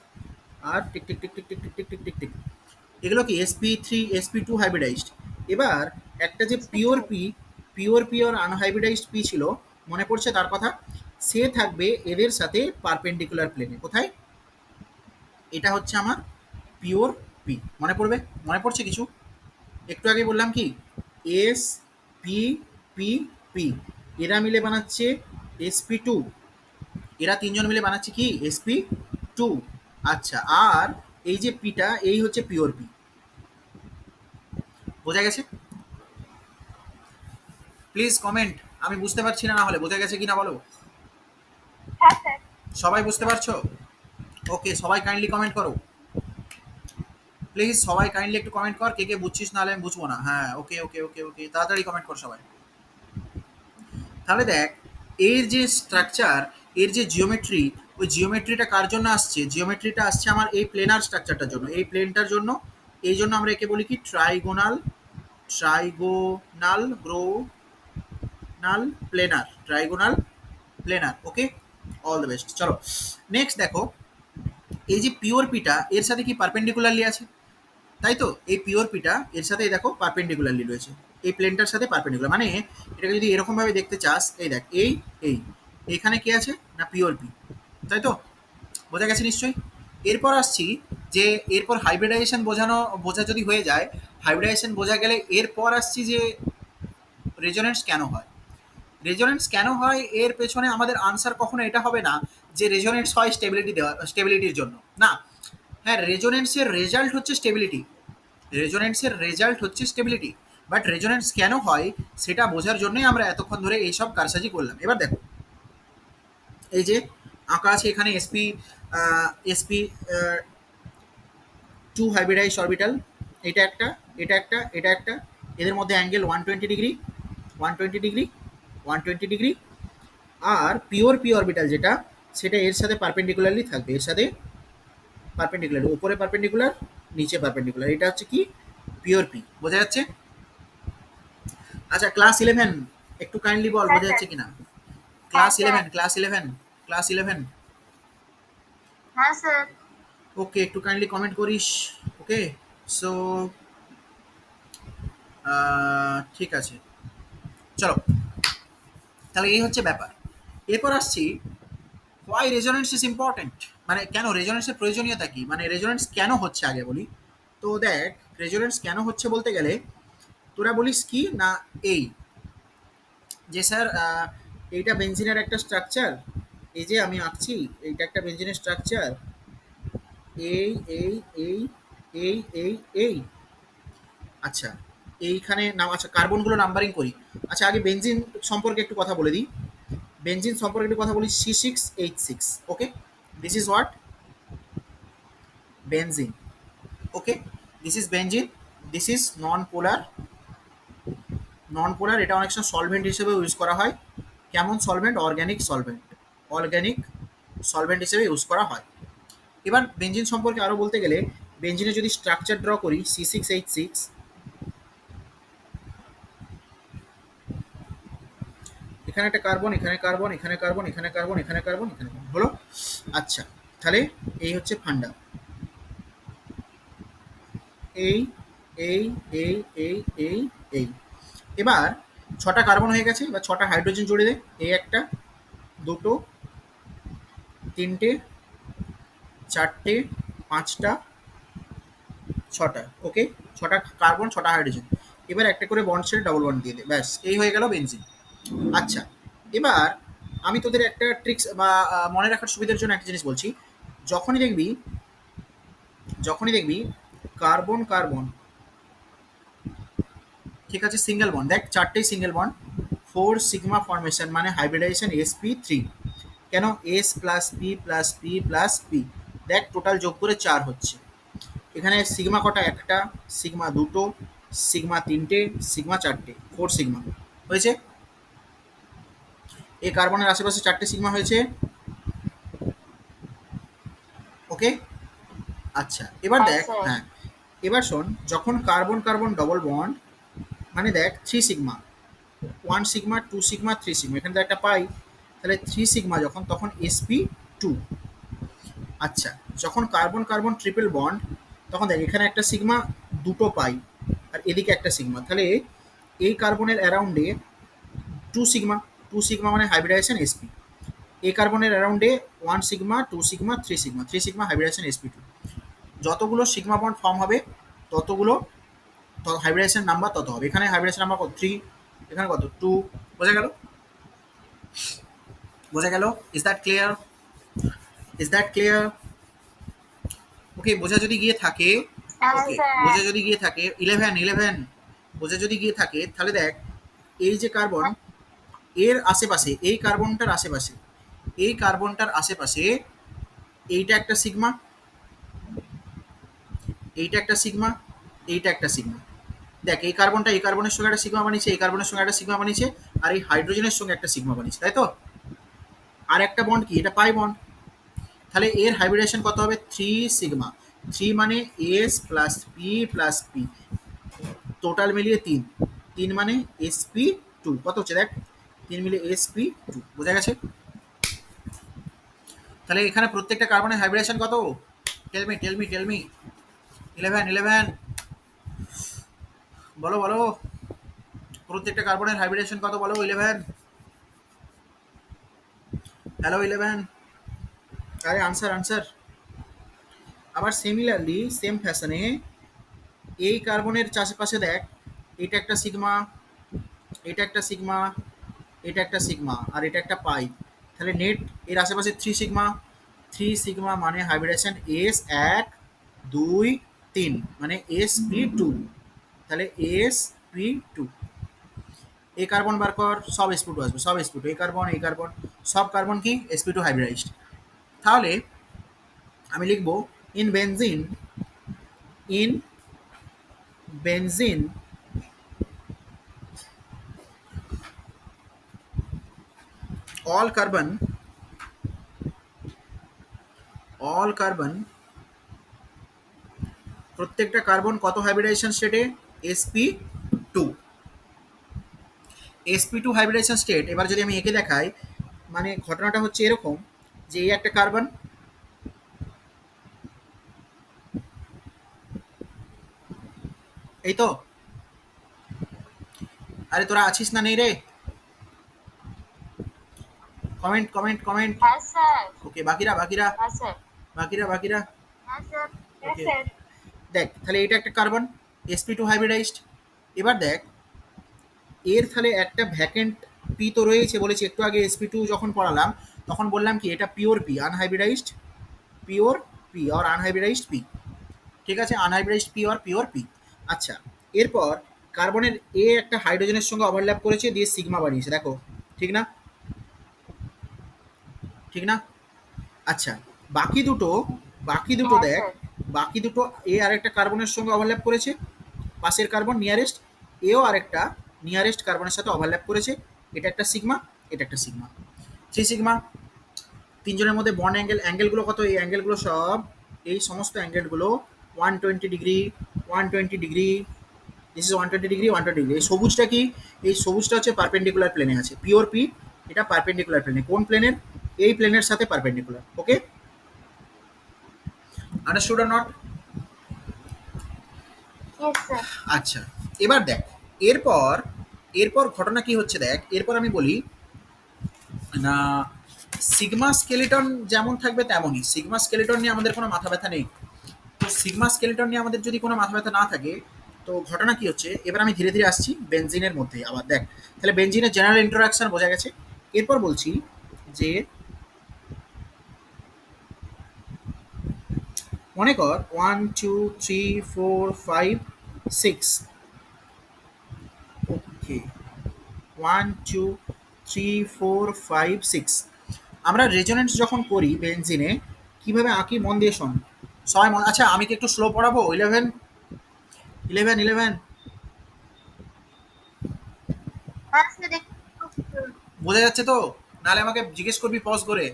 আর tick tick tick tick tick tick tick tick tick tick, এগুলো কি sp3 sp2 হাইব্রিডাইজড। এবার একটা যে পিওর পিওর আনহাইব্রিডাইজড পি ছিল, মনে পড়ছে তার কথা, সে থাকবে এদের সাথে পারপেন্ডিকুলার প্লেনে, কোথায়, এটা হচ্ছে আমার পিওর পি, মনে পড়বে, মনে পড়ছে কিছু, একটু আগে বললাম কি এস পি পি পি, এরা মিলে বানাচ্ছে sp2, এরা তিনজন মিলে বানাচ্ছে কি sp2, আচ্ছা আর এই যে পিটা এই হচ্ছে পিওর পি, বোঝা গেছে? প্লিজ কমেন্ট, আমি বুঝতে পারছি না, না হলে বোঝা গেছে কি না বলো, হ্যাঁ স্যার। সবাই বুঝতে পারছো? ওকে সবাই কাইন্ডলি কমেন্ট করো প্লিজ, সবাই কাইন্ডলি একটু কমেন্ট কর, কে কে বুঝছিস, নাহলে আমি বুঝবো না। হ্যাঁ ওকে ওকে ওকে ওকে তাড়াতাড়ি কমেন্ট কর সবাই। তাহলে দেখ এর যে স্ট্রাকচার, এর যে জিওমেট্রি, ওই জিওমেট্রিটা কার জন্য আসছে, জিওমেট্রিটা আসছে আমার এই প্লেনার স্ট্রাকচারটার জন্য, এই প্লেনটার জন্য, এই জন্য আমরা একে বলি কি trigonal trigonal planer. Okay, all the best. চলো নেক্সট দেখো, এই যে পিওর পিটা এর সাথে কি পারপেন্ডিকুলারলি আছে, তাই তো? এই পিওর পিটা এর সাথে এই দেখো পারপেন্ডিকুলারলি রয়েছে, এই প্লেনটার সাথে পারপেন্ডিকুলার, মানে এটাকে যদি এরকম ভাবে দেখতে চাস, এই দেখ এই এইখানে কি আছে না পিওর পি, তাই তো? বোঝা গেছে নিশ্চয়ই। এরপর আসছি যে এরপর হাইব্রিডাইজেশন বোঝা যদি হয়ে যায়, হাইব্রিডাইজেশন বোঝা গেলে এরপর আসছি যে রেজোনেন্স কেন হয়। রেজোনেন্স কেন হয় এর পেছনে আমাদের আনসার কখনো এটা হবে না যে রেজোনেন্স হয় স্টেবিলিটির জন্য, না। হ্যাঁ, রেজোনেন্সের রেজাল্ট হচ্ছে স্টেবিলিটি, বাট রেজোনেন্স কেন হয় সেটা বোঝার জন্যই আমরা এতক্ষণ ধরে এইসব কারসাজি করলাম। এবার দেখো, এই যে আঁকা আছে এখানে এসপি টু হাইব্রিডাইজ অরবিটাল, এটা একটা, এটা একটা, এদের মধ্যে অ্যাঙ্গেল 120 ডিগ্রি, 120 ডিগ্রি, আর পিওর পি অরবিটাল যেটা, সেটা এর সাথে পারপেন্ডিকুলারলি থাকবে, এর সাথে পারপেন্ডিকুলার, উপরে পারপেন্ডিকুলার, নিচে পারপেন্ডিকুলার, এটা হচ্ছে কি পিওর পি। বোঝা যাচ্ছে? আচ্ছা, ক্লাস 11 একটু কাইন্ডলি বল বোঝা যাচ্ছে কিনা। Class sir. 11 হ্যাঁ স্যার। ওকে, একটু কাইন্ডলি কমেন্ট করিস। ওকে, সো ঠিক আছে, চলো তাহলে এই হচ্ছে ব্যাপার। এরপর আসছি হোয়াই রেজোনেন্স ইজ ইম্পর্টেন্ট, মানে কেন রেজোনেন্সের প্রয়োজনীয়তা কি, মানে রেজোনেন্স কেন হচ্ছে আগে বলি। তো দেখ, রেজোনেন্স কেন হচ্ছে বলতে গেলে তোরা বলিস কি না, এই যে স্যার এইটা বেনজিনের একটা স্ট্রাকচার, এই যে আমি আঁকছি এইটা একটা বেনজিনের স্ট্রাকচার, এই এই এই এই এই এই আচ্ছা, এইখানে নাম, আচ্ছা কার্বনগুলো নাম্বারিং করি। আচ্ছা, আগে বেনজিন সম্পর্কে একটু কথা বলে দিই, বেনজিন সম্পর্কে একটু কথা বলি। C6H6, okay, this is what, benzene. Okay, this is benzene, this is non polar, এটা অনেক সময় সলভেন্ট হিসেবে ইউজ করা হয়। কেমন সলভেন্ট? অর্গ্যানিক সলভেন্ট হিসেবে ইউজ করা হয়। এবার বেনজিন সম্পর্কে আরও বলতে গেলে, বেনজিনের যদি স্ট্রাকচার ড্র করি, C6H6, এখানে একটা কার্বন, এখানে কার্বন, এখানে কার্বন, এখানে কার্বন, এখানে কার্বন, এখানে কার্বন হলো। আচ্ছা, তাহলে এই হচ্ছে ফান্ডা, এই এই এই এই এই এই এবার 6টা কার্বন হয়ে গেছে, এবার 6টা হাইড্রোজেন জুড়ে দে, এই একটা, দুটো, তিনটে, চারটে, 5টা, 6টা। ওকে, 6টা কার্বন, 6টা হাইড্রোজেন। এবার একটা করে বন্ড ছেড়ে ডবল বন্ড দিয়ে দে, ব্যাস এই হয়ে গেল বেনজিন। আচ্ছা, এবার আমি তোদের একটা ট্রিক্স বা মনে রাখার সুবিধার জন্য একটা জিনিস বলছি। যখনই দেখবি কার্বন কার্বন, ঠিক আছে, সিঙ্গেল বন্ড, দেখ 4টেই সিঙ্গেল বন্ড, 4 সিগমা ফর্মেশন, মানে হাইব্রিডাইজেশন sp3। কেন? S plus P plus P plus P, দেখ টোটাল যোগ করে 4 হচ্ছে। এখানে সিগমা কটা? একটা, সিগমা দুটো, সিগমা তিনটে, সিগমা চারটে, 4 সিগমা হয়েছে। এই কার্বনের আশেপাশে 4টে সিগমা হয়েছে। ওকে, আচ্ছা এবার দেখ, আচ্ছা। হ্যাঁ এবার শোন, যখন কার্বন কার্বন ডবল বন্ড, মানে দেখ 3 সিগমা, 1 সিগমা, 2 সিগমা, 3 সিগমা, এখানে তো একটা পাই, তাহলে 3 সিগমা যখন, তখন sp2। আচ্ছা, যখন কার্বন কার্বন ট্রিপল বন্ড, তখন দেখ এখানে একটা সিগমা, দুটো পাই, আর এদিকে একটা সিগমা, তাহলে এই কার্বনের অ্যারাউন্ডে 2 সিগমা মানে হাইব্রিডাইজেশন sp। এই কার্বনের অ্যারাউন্ডে 1 sigma, 2 sigma, 3 sigma hybridization sp2। যতগুলো সিগমা বন্ড ফর্ম হবে ততগুলো হাইব্রিডাইজেশন নাম্বার তত হবে। এখানে হাইব্রিডাইজেশন নাম্বার কত? 3, এখানে কত? 2। বোঝা গেল? Is that clear? ওকে, বোঝা যদি গিয়ে থাকে, হ্যাঁ ওকে স্যার। বোঝা যদি গিয়ে থাকে 11 বোঝা যদি গিয়ে থাকে, তাহলে দেখ এই যে কার্বন, এর আশেপাশে, এই কার্বনটার আশেপাশে এইটা একটা সিগমা, এইটা একটা সিগমা, এইটা একটা সিগমা। দেখ এই কার্বনটা এই কার্বনের সঙ্গে একটা সিগমা বানিয়েছে, এই কার্বনের সঙ্গে একটা সিগমা বানিয়েছে, আর এই হাইড্রোজেনের সঙ্গে একটা সিগমা বানিয়েছে, তাই তো? আর একটা বন্ড কি? এটা পাই বন্ড। তাহলে এর হাইব্রিডেশন কত হবে? 3 সিগমা। 3 মানে S plus P plus P, total মিলিয়ে 3, 3 মানে sp2 কত হচ্ছে দেখ, 3 মিলিয়ে sp2, বোঝা গেছে? তাহলে এখানে প্রত্যেকটা কার্বনের হাইব্রিডেশন কত? টেল মি 11 বলো বলো, প্রত্যেকটা কার্বনের হাইব্রিডেশন কত বলো? 11। হ্যালো 11, আরে আনসার। আবার সিমিলারলি সেম ফ্যাশনে এই কার্বনের চারপাশে দেখ, এটা একটা সিগমা, এটা একটা সিগমা, এটা একটা সিগমা, আর এটা একটা পাই। তাহলে নেট এর আশেপাশে 3 সিগমা মানে হাইব্রিডেশন এস 1 2 3 মানে sp2। তাহলে sp2, এই কার্বন বার কর, সব sp2 আসবে, সব sp2, এই কার্বন সব কার্বন কি sp2 হাইব্রিডাইজড। তাহলে আমি লিখবো ইন বেনজিন all carbon প্রত্যেকটা কার্বন কত হাইব্রিডাইজেশন স্টেটে? sp2 hybridization state. এবার যদি আমি একে দেখাই, মানে ঘটনাটা হচ্ছে এরকম যে এই একটা কার্বন, এই তো, আরে তোরা আছিস না নেই রে? কমেন্ট। হ্যাঁ স্যার। ওকে, বাকিরা হ্যাঁ স্যার। হ্যাঁ স্যার। Yes, ওকে, sir. দেখ তাহলে এটা একটা কার্বন sp2 হাইব্রিডাইজড। এবার দেখ এর তাহলে একটা ভ্যাকেন্ট পি তো রয়েছে, বলেছি একটু আগে sp2 যখন পড়ালাম তখন বললাম কি এটা pure P, আনহাইব্রিডাইজড pure P R আনহাইব্রিডাইজড P. ঠিক আছে, আনহাইব্রিডাইজড পি আর পিওর পি। আচ্ছা, এরপর কার্বনের এ একটা হাইড্রোজেনের সঙ্গে ওভারল্যাপ করেছে, দিয়ে সিগমা বানিয়েছে, দেখো ঠিক না? আচ্ছা, বাকি দুটো হ্যাঁ দেখ, স্যার। বাকি দুটো এ আরেকটা কার্বনের সঙ্গে ওভারল্যাপ করেছে, পাশের কার্বন নিয়ারেস্ট, এও আরেকটা নিয়ারেস্ট কার্বনের সাথে ওভারল্যাপ করেছে, এটা একটা সিগমা, এটা একটা সিগমা, 3 সিগমা। তিনজনের মধ্যে বন্ড অ্যাঙ্গেলগুলো কত? এই অ্যাঙ্গেলগুলো সব, এই সমস্ত অ্যাঙ্গেলগুলো 120 degree, 120 degree, this is 120 degree, 120 degree. এই সবুজটা কি? এই সবুজটা হচ্ছে পারপেন্ডিকুলার প্লেনে আছে, পিওর পি, এটা পারপেন্ডিকুলার প্লেনে। কোন প্লেনের? এই প্লেনের সাথে perpendicular. Okay, understood or not? Yes sir. আচ্ছা, এবার দেখ এরপর ঘটনা কি হচ্ছে দেখ, এরপর আমি বলি না, সিগমা স্কেলিটন যেমন থাকবে তেমনই, সিগমা স্কেলিটন নিয়ে আমাদের কোনো মাথা ব্যথা নেই। তো সিগমা স্কেলিটন নিয়ে আমাদের যদি কোনো মাথা ব্যথা না থাকে, তো ঘটনা কি হচ্ছে, এবার আমি ধীরে ধীরে আসছি বেনজিনের মধ্যে। আবার দেখ, তাহলে বেনজিনের জেনারেল ইন্ট্রোডাকশন বোঝা গেছে। এরপর বলছি যে মনে কর 1 2 3 4 5 6, ওকে 1 2 3 4 5 6, আমরা রেজোনেন্স যখন করি বেনজিনে কিভাবে আঁকি মন দিয়ে শোন সবাই মন। আচ্ছা, আমি কি একটু স্লো পড়াবো? 11 হ্যাঁ স্যার একটু। বোঝা যাচ্ছে তো? নাহলে আমাকে জিজ্ঞেস করবি পজ করে,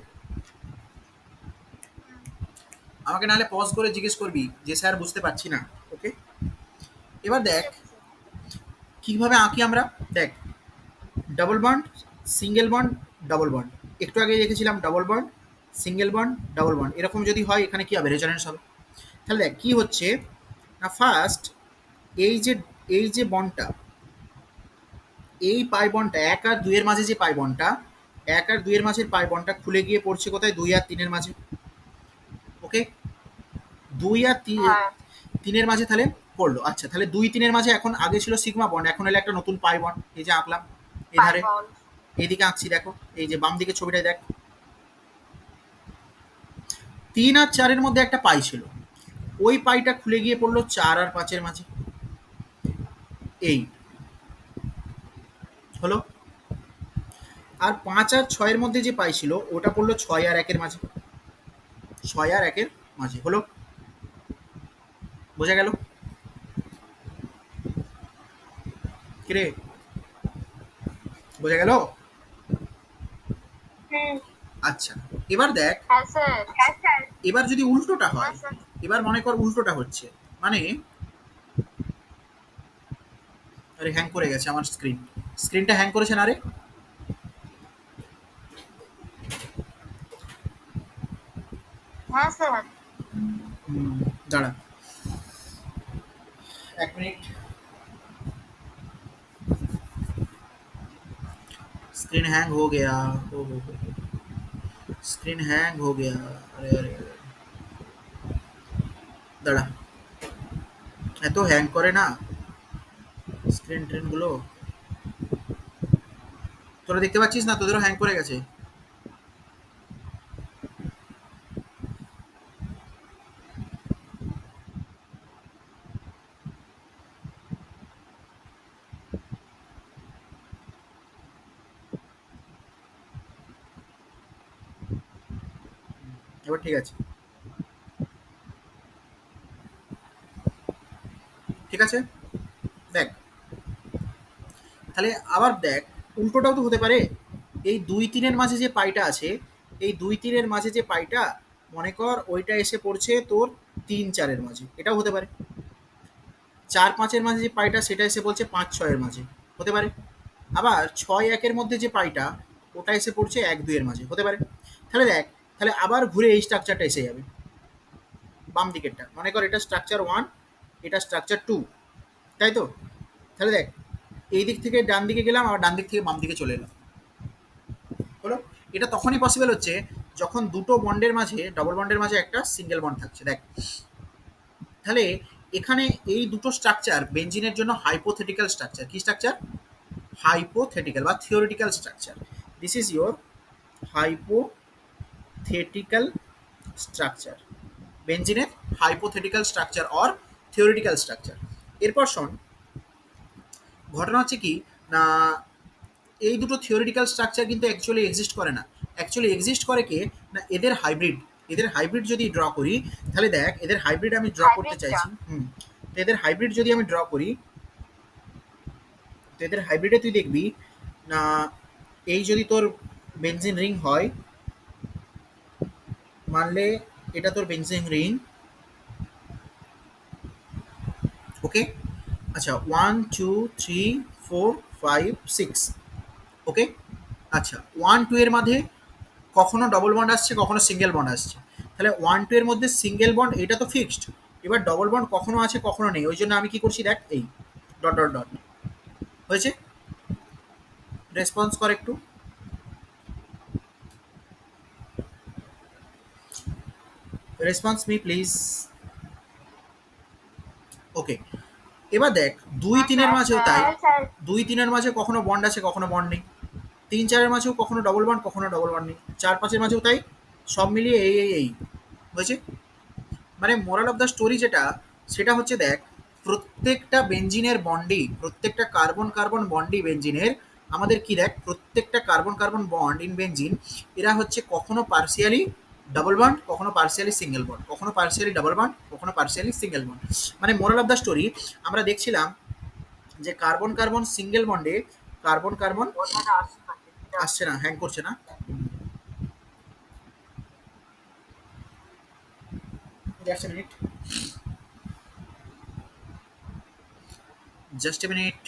জিজ্ঞেস করবি যে স্যার বুঝতে পারছি না। ওকে, এবার দেখ কিভাবে আঁকি আমরা। দেখ, double bond, single bond, double bond, একটু আগে দেখেছিলাম double bond, single bond, double bond, এরকম যদি হয় এখানে কি হবে? রেজোনেন্স হবে। তাহলে দেখ কি হচ্ছে না, ফার্স্ট এই যে বন্ডটা, এই পাই বন্ডটা 1 আর 2 এর মাঝে যে পাই বন্ডটা, 1 আর 2 এর মাঝের পাই বন্ডটা খুলে গিয়ে পড়ছে কোথায়? 2 আর 3 এর মাঝে। ওকে, 2 আর 3 এর মাঝে তাহলে পড়লো। আচ্ছা, তাহলে 2 3 এর মাঝে এখন আগে ছিল সিগমা বন্ড, এখন হলো একটা নতুন পাই বন্ড, এই যে আঁকলাম এধারে, পাইবল। এইদিকে আঁকছি, দেখো এই যে বাম দিকে ছবিটায় দেখ, 3 আর 4 এর মধ্যে একটা পাই ছিল, ওই পাইটা খুলে গিয়ে পড়লো 4 আর 5 এর মাঝে, এই হলো। আর 5 আর 6 এর মধ্যে যে পাই ছিল ওটা পড়লো 6 আর 1 এর মাঝে, 6 আর 1 এর মাঝে হলো। বোঝা গেল? কিরে, বোঝা গেল? Hmm. আচ্ছা, এবার দেখ, হ্যাঁ স্যার। Yes, sir. এবার যদি উল্টোটা হয়, হ্যাঁ স্যার। এবার মনে কর উল্টোটা হচ্ছে, মানে আরে হ্যাং করে গেছে আমার স্ক্রিনটা হ্যাং করেছে না রে? হ্যাঁ স্যার। দাঁড়া 1 मिनट। स्क्रीन हैंग हो गया। हो स्क्रीन हैंग हो गया। अरे अरे अरे, দাঁড়া এত হ্যাং করে না স্ক্রিন ট্রেনগুলো। তোরা দেখতে পাচ্ছিস না তোদেরও হ্যাং করে গেছে? এবার ঠিক আছে, ঠিক আছে। দেখ তাহলে আবার দেখ উল্টোটাও তো হতে পারে। এই 2-3-এর মাঝে যে পাইটা আছে, এই 2-3-এর মাঝে যে পাইটা, মনে কর ওইটা এসে পড়ছে তোর 3-4-এর মাঝে, এটাও হতে পারে। 4-5-এর মাঝে যে পাইটা সেটা এসে বলছে 5-6-এর মাঝে, হতে পারে। আবার 6-1-এর মধ্যে যে পাইটা ওটা এসে পড়ছে 1-2-এর মাঝে, হতে পারে। তাহলে দেখ, তাহলে আবার ঘুরে এই স্ট্রাকচারটা এসে যাবে বাম দিকেরটা। মনে কর এটা স্ট্রাকচার 1, এটা স্ট্রাকচার 2, তাই তো? তাহলে দেখ এই দিক থেকে ডান দিকে গেলাম, আবার ডান দিক থেকে বাম দিকে চলে এলাম, হলো। এটা তখনই পসিবল হচ্ছে যখন দুটো বন্ডের মাঝে, ডবল বন্ডের মাঝে একটা সিঙ্গেল বন্ড থাকছে। দেখ তাহলে এখানে এই দুটো স্ট্রাকচার বেঞ্জিনের জন্য হাইপোথেটিক্যাল স্ট্রাকচার। কি স্ট্রাকচার? হাইপোথেটিক্যাল বা theoretical structure. This is your hypothetical structure. বেঞ্জিনের hypothetical structure or theoretical structure. এরপর শোন, ঘটনা হচ্ছে কি না, এই দুটো থিওরিটিক্যাল স্ট্রাকচার কিন্তু অ্যাকচুয়ালি এক্সিস্ট করে না। অ্যাকচুয়ালি এক্সিস্ট করে কে না, এদের হাইব্রিড। এদের হাইব্রিড যদি ড্র করি, তাহলে দেখ এদের হাইব্রিড আমি ড্র করতে চাইছি। তো এদের হাইব্রিড যদি আমি ড্র করি, তো এদের হাইব্রিডে তুই দেখবি না, এই যদি তোর বেনজিন রিং হয়, মানলে এটা তোর বেনজিন রিং, ওকে। আচ্ছা 1 2 3 4 5 6, ওকে। আচ্ছা 1 2 এর মাঝে কখনো ডবল বন্ড আসছে, কখনো সিঙ্গেল বন্ড আসছে। তাহলে 1 2 এর মধ্যে সিঙ্গেল বন্ড এটা তো ফিক্সড। এবার ডবল বন্ড কখনো আছে কখনো নেই, ওই জন্য আমি কি করছি দেখ, এই ডট ডট ডট হয়েছে। রেসপন্স কর একটু, রেসপন্স মি প্লিজ। ওকে, এবার দেখ 2-3-এর মাঝেও তাই। হ্যাঁ স্যার। 2-3-এর মাঝে কখনো বন্ড আছে কখনো বন্ড নেই। 3-4-এর মাঝেও কখনো ডবল বন্ড কখনো ডবল বন্ড নেই। 4-5-এর মাঝেও তাই। সব মিলিয়ে এই হয়েছে। মানে মোরাল অফ দ্য স্টোরি যেটা, সেটা হচ্ছে দেখ প্রত্যেকটা বেঞ্জিনের বন্ডই, প্রত্যেকটা কার্বন কার্বন বন্ডই বেঞ্জিনের, আমাদের কি দেখ প্রত্যেকটা carbon carbon bond in benzene, এরা হচ্ছে কখনো পার্সিয়ালি ডাবল বন্ড, কখনো পার্সিয়ালি সিঙ্গেল বন্ড, কখনো পার্সিয়ালি ডাবল বন্ড, কখনো পার্সিয়ালি সিঙ্গেল বন্ড। মানে মোরাল অফ দ্য স্টোরি আমরা দেখছিলাম যে কার্বন কার্বন সিঙ্গেল বন্ডে কার্বন কার্বন কথাটা আসছে না, আসছে না, হ্যাং করছে না। Just a minute, just a minute.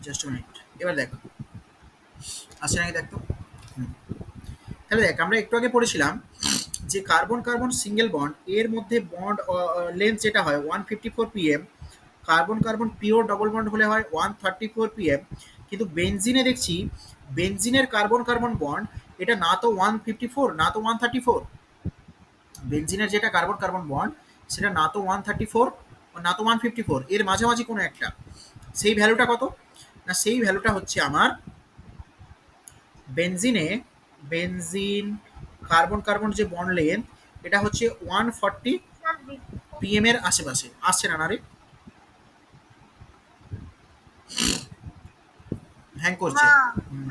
Just minute, এবার দেখো আসছে নাকি দেখতো। তাহলে দেখ আমরা একটু আগে পড়েছিলাম যে কার্বন কার্বন সিঙ্গেল বন্ড এর মধ্যে বন্ড লেন্থ যেটা হয় 154 pm, carbon carbon pure double bond হলে হয় 134 pm। কিন্তু বেনজিনে দেখছি বেনজিনের কার্বন কার্বন বন্ড এটা না তো 154 না তো 134। বেনজিনের যেটা কার্বন কার্বন বন্ড সেটা না তো 134 না তো 154, এর মাঝামাঝি কোনো একটা। সেই ভ্যালুটা কত না, সেই ভ্যালুটা হচ্ছে আমার বেনজিনে, বেনজিন কার্বন কার্বন যে বন্ড লেন্থ এটা হচ্ছে 140 স্যার pm এর আশেপাশে। আসছে না রে? হ্যাং করছে। না, হুম,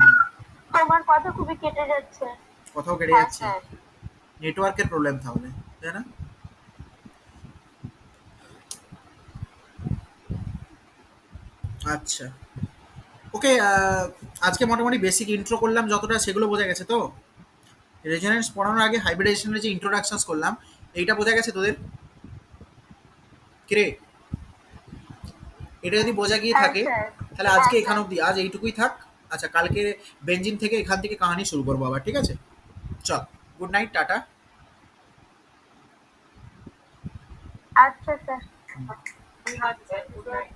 তোমার কথা খুবই কেটে যাচ্ছে। কোথাও কেটে হ্যাঁ যাচ্ছে, স্যার। নেটওয়ার্কের প্রবলেম তাহলে, তাই না? আচ্ছা ওকে, আজকে মোটামুটি বেসিক ইন্ট্রো করলাম যতটা, সেগুলো বোঝা গেছে তো? রেজোনেন্স পড়ানোর আগে হাইব্রিডাইজেশনের যে ইন্ট্রোডাকশনস করলাম, এইটা বোঝা গেছে তোদের? কিরে, এটা যদি বোঝা গিয়ে হ্যাঁ থাকে স্যার। তাহলে আজকে এখান অবধি, আজ এইটুকুই থাক। আচ্ছা, কালকে বেঞ্জিন থেকে এখান থেকে কাহানি শুরু করবো আবার, ঠিক আছে? চল, গুড নাইট, টাটা। আচ্ছা স্যার। ঠিক আছে, গুড নাইট।